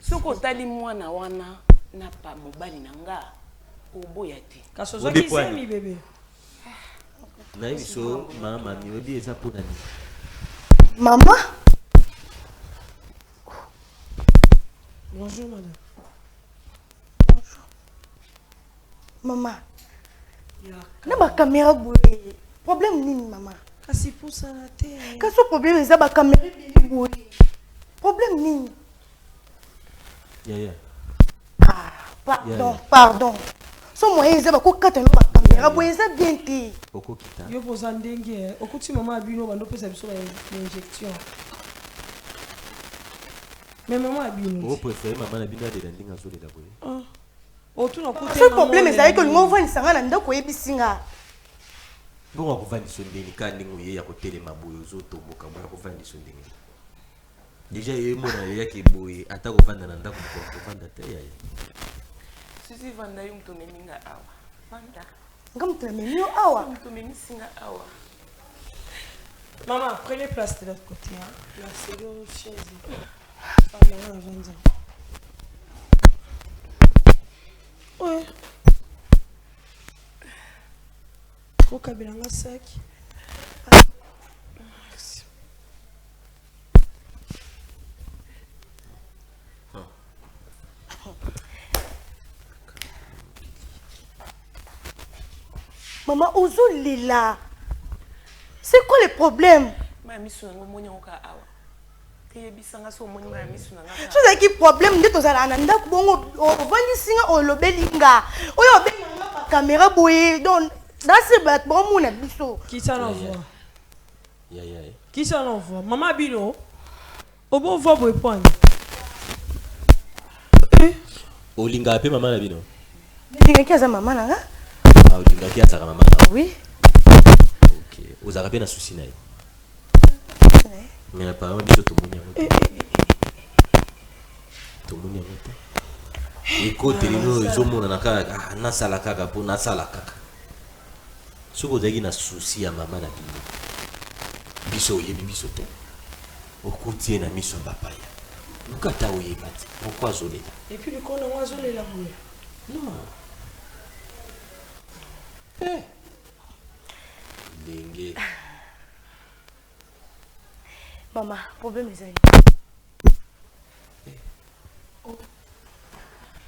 soki otali mwana wana na pa mobali na nga oboya te kasi ozwaki zemi bebe nayebi so mama miyebi eza mpona nini mama bonjour madame bonjour mama na bakamera boye problème nini mama kasi pusana te kasi problème eza bakamera ebele boye problème nini yaya pardon so moyen eza bakokata no bakamera boye eza bien te okokita yo poza ndenge okuti mama abino bando pesa biso ba injection mais maman abino o préféré maman abino adela ndenge azolela boye otuna kuti so problème ezali ko lingo vanisanga na ndako yebisinga bongo akovandiso ndenge ka ndenge oye ya kotelema boye ozotomboka boye akovandiso ndenge déjà ye mona yeyaki boye ata kovanda na ndako kovanda te yaya susi vanda yo mutu omeminga awa vanda nga mutu namemi yo awa mutu omemisinga awa maman prenez place de l'autre côté la série chaise ouais kokabela nga saki maman ozolela c'est quoi le problème maya misu nanga omoni yango ka awa teyebisanga so omoni maya misu nanga tozalaki problème nde tozalaka na ndako bongo ovandisinga olobelinga oyo obenganga bakamera boye donc dasi bato baomona biso kisana voix yaya kisana voix mama bino obo voix boye point olingaka mpe mama na bino ndingaki aza mama nanga olingaki azaka mama na oui ok ozalaka mpe na susi na ye mais apparemment biso tomoni yango te tomoni yango te ekoteli no ezomonana kaka nasala kaka mpo nasala kaka soki ozalaki na susi ya mama na bino biso oyebi biso te okuti ye na miso ya bapaya luka ata oyeba te pourkui azolela epuis likolo nango azolela boye non ndenge mama problème ezali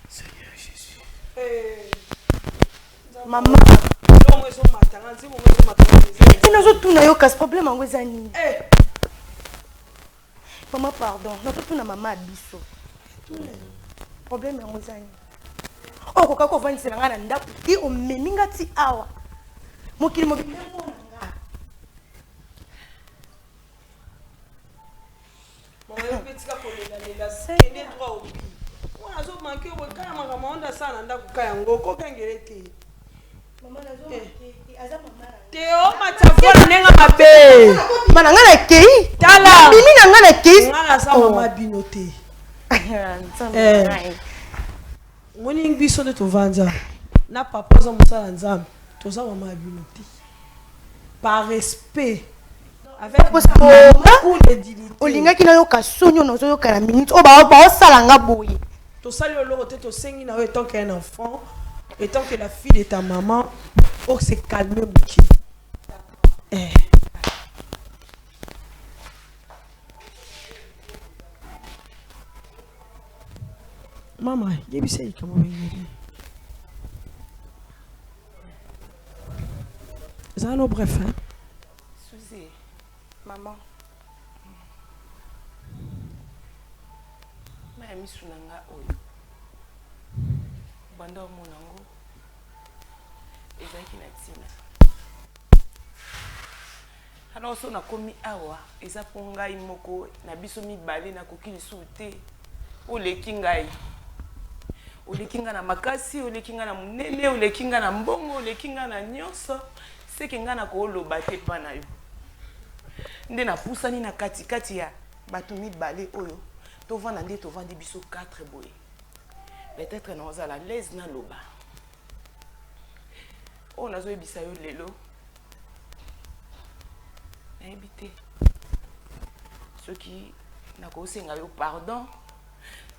Seigneur Jésus mama nazotuna yo kasi problème yango eza nini mama pardon nazotuna mama ya biso problème yango eza nini okoka kovandisela nga na ndako ti omemi nga ti awa mokili mobimba monanga oyopetika kolelalela kende droit obi wana azomanke okokaya makambo onda asala na ndako ka yango okokengele te teo matafona ndenge mabe mana nga na ekei tala bimi na nga na ekei nga naza mama bino te moni biso nde tovanda na papa aza mosala nzambe toza mama ya bino te par respect avec beaucoup de dignité. Olingaki na yo ka sonyo no zo ka na minute. O ba salanga boye. To sali oloro te to sengi na étant qu'un enfant, étant que la fille de ta maman, pour se calmer beaucoup. Maman, il y a comment ça no bref hein. Suzy, maman. Ma misu nanga oyo. Banda monango. Ezaki na tina. Alors so na komi awa, eza pongai moko na biso mibale na koki lisu te. Oleki ngai. Oleki nga na makasi, oleki nga na munene, oleki nga na mbongo, oleki nga na nyonso. Seke nga na koloba te pa na yo. Nde na pusani na kati ya bato mibale oyo. Tovanda nde tovandi biso 4 boye. Peut-être na ozala l'aise na loba. O nazo ebisa yo lelo. Na ebite. Soki na kosenga yo pardon.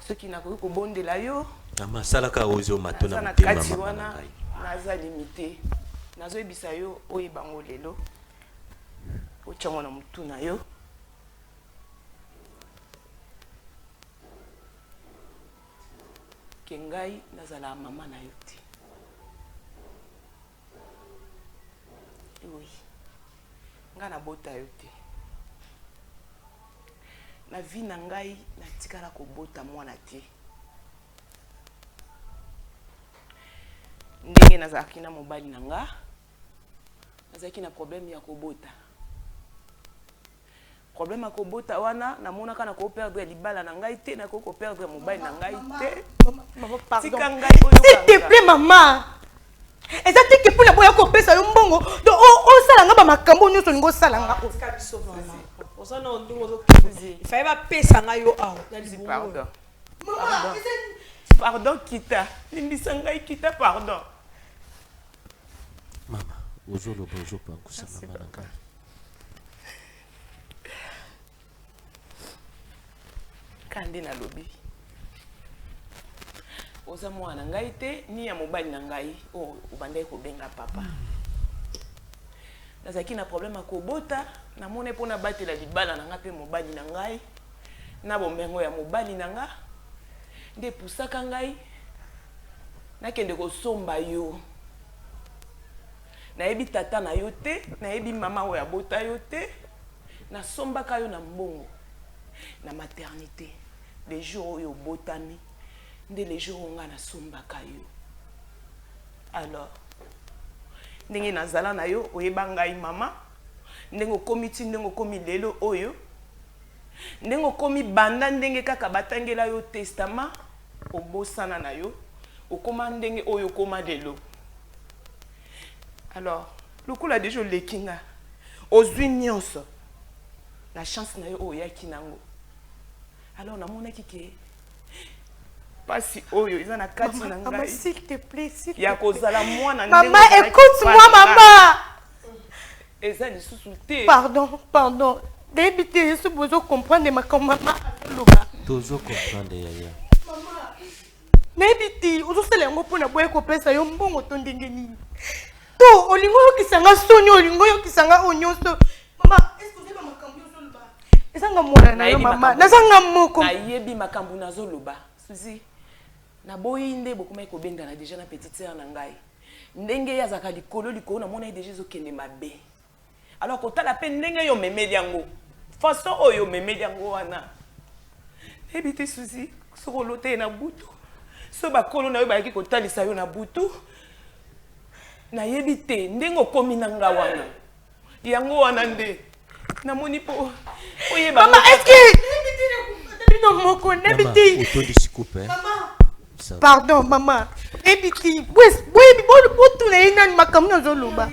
Soki na ko bondela yo. Ama salaka ozo matona na mutema kati wana naza limité. Nazo ebisa yo oyebango lelo. Ochango na mutu na yo. Kengai nazala mama na yo te. Oui. Nga na bota yo te. Na vie na ngai natikala kobota mwana te. Ndenge nazalaki na mobali na nga. Nazalaki na problème ya kobota. Problème ya kobota wana namonaka na ko perdre libala na ngai te na ko perdre mobali na ngai te. Maman, pardon. S'il te plaît, maman. Exactement que pour la boya ko pesa yo mbongo. Donc o sala nga ba makambo nyonso ngo sala nga. Osika biso maman. Osana ndingo zo kibuzi. Il fallait pas pesa nga yo aw. Pardon. Pardon. Pardon kita. Limbisa ngai kita pardon. Mama, ozolo bonjour pa kusa mama nanga. Kande na lobi. Oza mwana ngai te ni ya mobali na ngai o ubandai ko benga papa. Nazaki na problème ya kobota na mone pona batela libala na nga pe mobali na ngai na bomengo ya mobali na nga nde pusaka ngai nakende kosomba yo. Nayebi tata na yo te, nayebi mama oyo abota yo te, nasombaka yo na mbongo na maternité. Les jours oyo botami nde les jours nga nasombaka yo. Alors ndenge nazala na yo oyeba ngai mama, ndenge okomi ti ndenge okomi lelo oyo, ndenge okomi banda ndenge kaka batangela yo testament obosana na yo okoma ndenge oyo okoma lelo. Alors lokola déjà olekinga ozwi nyonso la chance na yo oyaki nango. Alors namonaki ke pasi oyo eza na kati na ngai. Maman, s'il te plaît, s'il te plaît. Ya kozala mwana ndenge. Maman, écoute-moi, maman. Eza lisusu te. Pardon, pardon. Débité, je suis besoin de comprendre ma maman. Tozo comprendre yaya. Maman. Débité, ozo sala ngo pona boye ko pesa yo mbongo to ndenge nini. To olingo yo kisanga sonyo, olingo yo kisanga onyoso. Mama, est-ce que vous avez makambu yo loba? Ezanga mwana na yo mama. Nazanga moko. Nayebi makambu nazo loba. Suzi. Na boyi nde bokoma ko benga na déjà na petite sœur na ngai. Ndenge ya zaka likolo na mona déjà zo kende mabe. Alors kota la peine ndenge yo memeli yango. Façon oyo memeli yango wana. Ebite Suzi, soko lote na butu. So ba kolo na yo ba yaki kotalisa yo na butu. Na yebite ndenge okomi na nga wana. Yango wana nde. Na moni po. Oyeba. Maman, est-ce que non moko nebiti. Maman. Pardon maman. Nebiti. Oui, tu n'es pas makamna zoloba.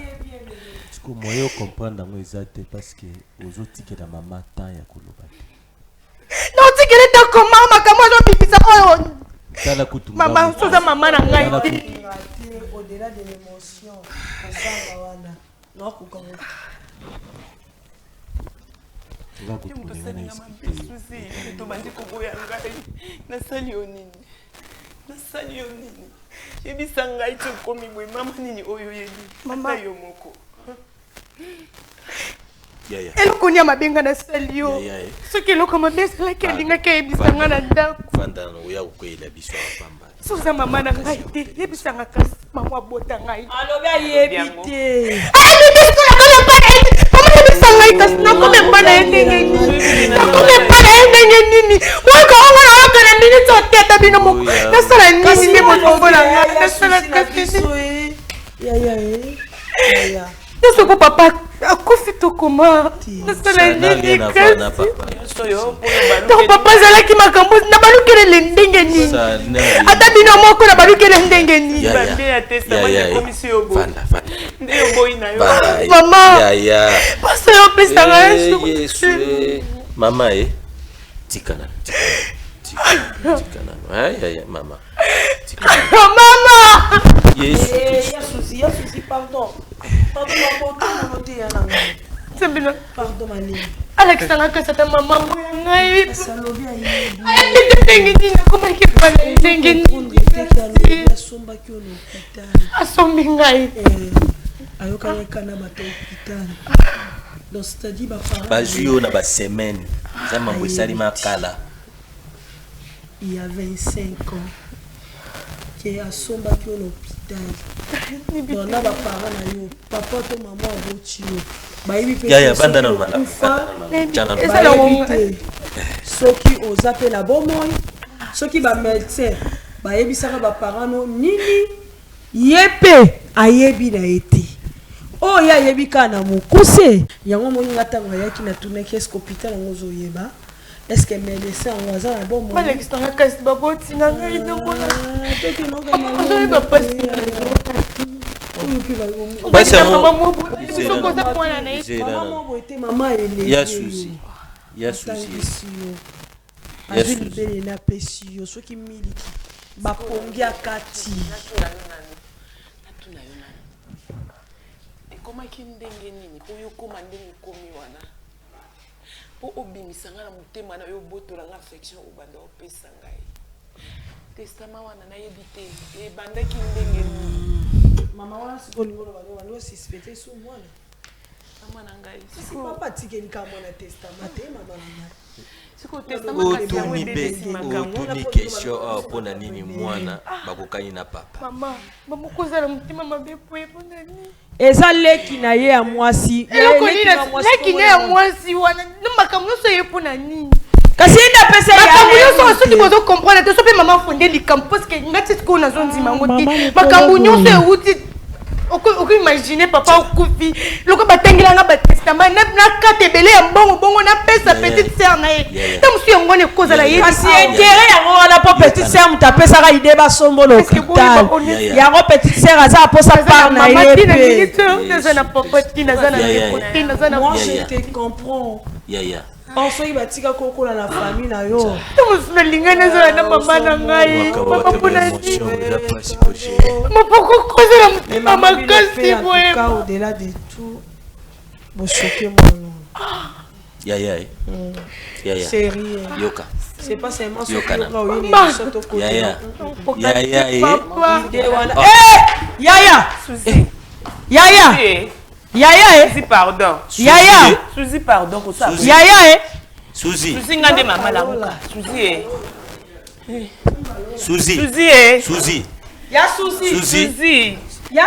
Ko moyo comprendre ngo ezate parce que ozotike na mama ta ya koloba. Non, tu quelle ta comment makamna zo bibisa oyo. Tala kutu. Maman, soza maman na ngai. Au-delà de l'émotion, on s'en va là. Non, tobandi koboya ngai nasali yo nini yebisa ngai tokomi boye mama nini oyo yebi ata yo moko eloko ni ya mabenga nasali yo soki eloko mabe esalaki alingaki ayebisa ngai na ndako soza mama na ngai te yebisanga kasi mama abota ngai alobi ayebi te nakome mpa na ye ndenge nini waka ongo na waka na ndenge toteta bino moko nasala nini nde motombo na ngai nasala kasi nasoko papa akufi tokoma nasala nini kasi donc papa azalaki makambo na balukelele ndenge nini ata bino moko na balukele ndenge nini mama pasa yo opesanga yesu mama tikana mama Yesu, pardon pardon mali Alex nanga sata mama ngai komaki pala ndenge nini asombi ngai ayokana bato hôpital donc c'est-à-dire bazui na ba semaine za mambo esali makala il y a 25 ans qui a somba qui au hôpital donc là ba parents na yo papa to maman aboti yo ba yibi pe ya banda na soki ozape la bomoi soki ba médecin ba yebisaka ba parents no nini yepe ayebi na été oh ya yebi kana mukuse yango moninga tango yaki na tunaki est-ce hôpital ngozo yeba est-ce que médecin waza na bon moi Alex tanga kasi baboti na ngai na mona toki nonga na ba pasi mama ele ya susi azuli na pesio soki miliki bapongi akati ekomaki ndenge nini po yo koma ndenge komi wana po obimisanga na motema na yo botolanga affection obanda opesa ngai testament wana nayebi te ebandaki ndenge nini mama wana sikolingono bano suspecté so mwana mama na ngai papa tikeli ka mwana testament te mama na ngai otuni question mpona nini mwana bakokani na papa mama bamokozala motima mabe po epona nini eza leki na ye ya mwasi leki na ya mwasi wana no makambo nyonso ye mpona nini kasi enda pesa makambo nyonso soki bozo comprendre te so mpe mama fonde likambo parceke ngati sikoyo nazondima yango te makambo nyonso euti okoimagine papa okufi loko batengelanga batestament na karte ebele ya mbongo napesa petite sœur na ye ta mosu yango wana ekozala ye kasi intérêt yango wana po petite sœur moto apesaka ide basombola hôpital yango petite sœur aza aposa part na ye naza na papa ti naza na kote naza na moi je te comprends soki batika kokola na famille na yo mosu nalingai nazala na mama na ngai papa mpona nini mapokokozela motima makasi boye au-delà de tout bosoke mono Chérie yoka c'est pas seulement ce yoka que vous voyez Suzy pardon Suzy pardon ko sa Suzy ngande mama la muka Suzy ya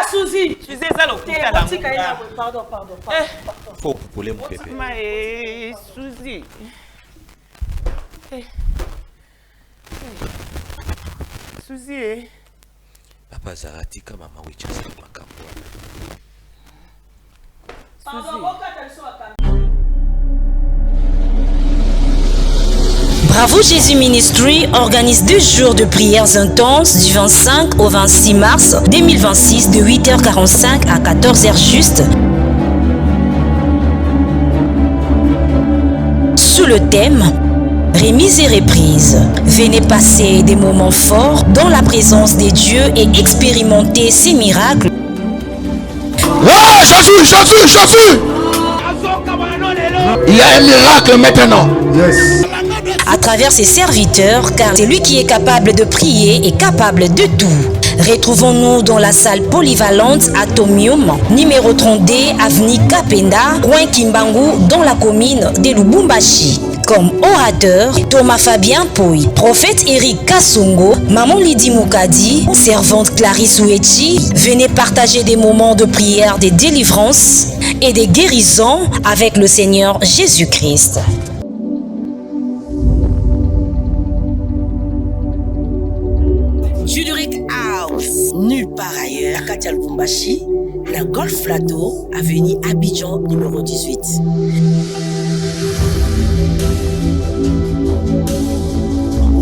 Suzy eza lokuta la muka pardon faut couper mon pépé Suzy Suzy papa zaratika mama wichasa makambo Bravo Jésus Ministry organise 2 jours de prières intenses du 25 au 26 mars 2026 de 8h45 à 14h juste. Sous le thème Remise et reprise. Venez passer des moments forts dans la présence des dieux et expérimenter ces miracles. Jésus Il y a un miracle maintenant. Yes. À travers ses serviteurs, car c'est lui qui est capable de prier et capable de tout. Retrouvons-nous dans la salle polyvalente Atomium, numéro 30D, avenue Kapenda, coin Kimbangu, dans la commune de Lubumbashi. Comme orateur, Thomas Fabien Poy, prophète Eric Kassongo, Maman Lydie Moukadi, servante Clarisse Ouechi, venez partager des moments de prière, de délivrance et de guérison avec le Seigneur Jésus-Christ. Juduric House, nulle part ailleurs, Katia Lubumbashi, la Golf Plateau, avenue Abidjan, numéro 18.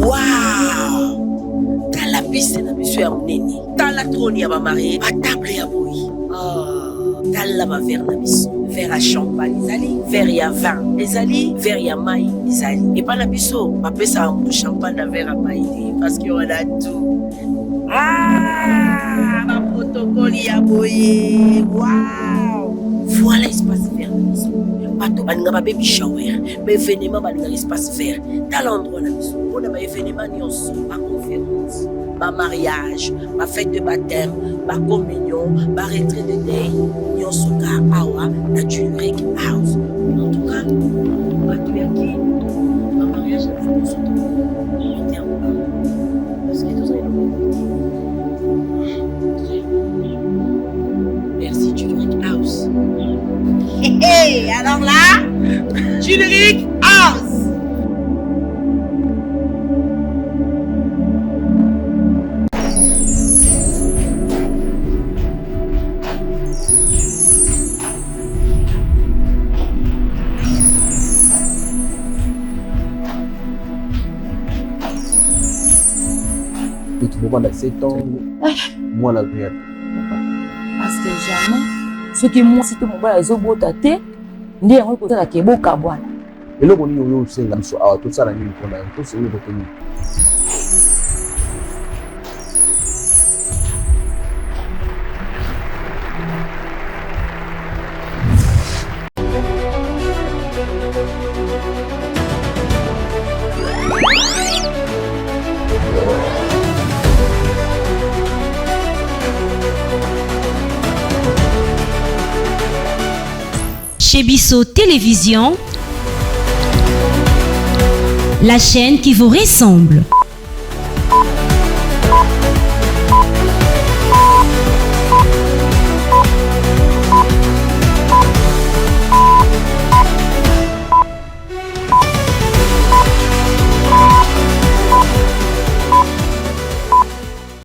Waouh! T'as la piste de monsieur Amneni, t'as la trône ya ba marié, ba table ya boui. Oh, t'as la ba verre na biso, verre à champagne ezali, verre ya vin ezali, verre ya mai ezali. Et pas la biso, ba pesa un champagne na verre à mai parce qu'on a tout. Ah, ma protocole ya boye. Waouh! Voilà l'espace vert na biso. Bato balinga ba baby shower, mais événement balinga espace vert. Dans l'endroit na biso, on a ba événement nyonso, ba conférence, ba mariage, ba fête de baptême, ba communion, ba retrait de day, nyonso ka awa na Juduric House. En tout cas, bato ya ki, ba mariage na nyonso to. Parce que tous merci Juduric House. Hey, alors là, Juduric House. Tu peux prendre 7 ans, moi la vie. Parce que jamais, ce qui moi, si tout le monde a des obos tâtés, ni un côté la kebo kabwana. Et là, on y a aussi la mission. Ah, tout ça, la nuit, on a tout ce que vous avez. Chez Bissot Télévision, la chaîne qui vous ressemble.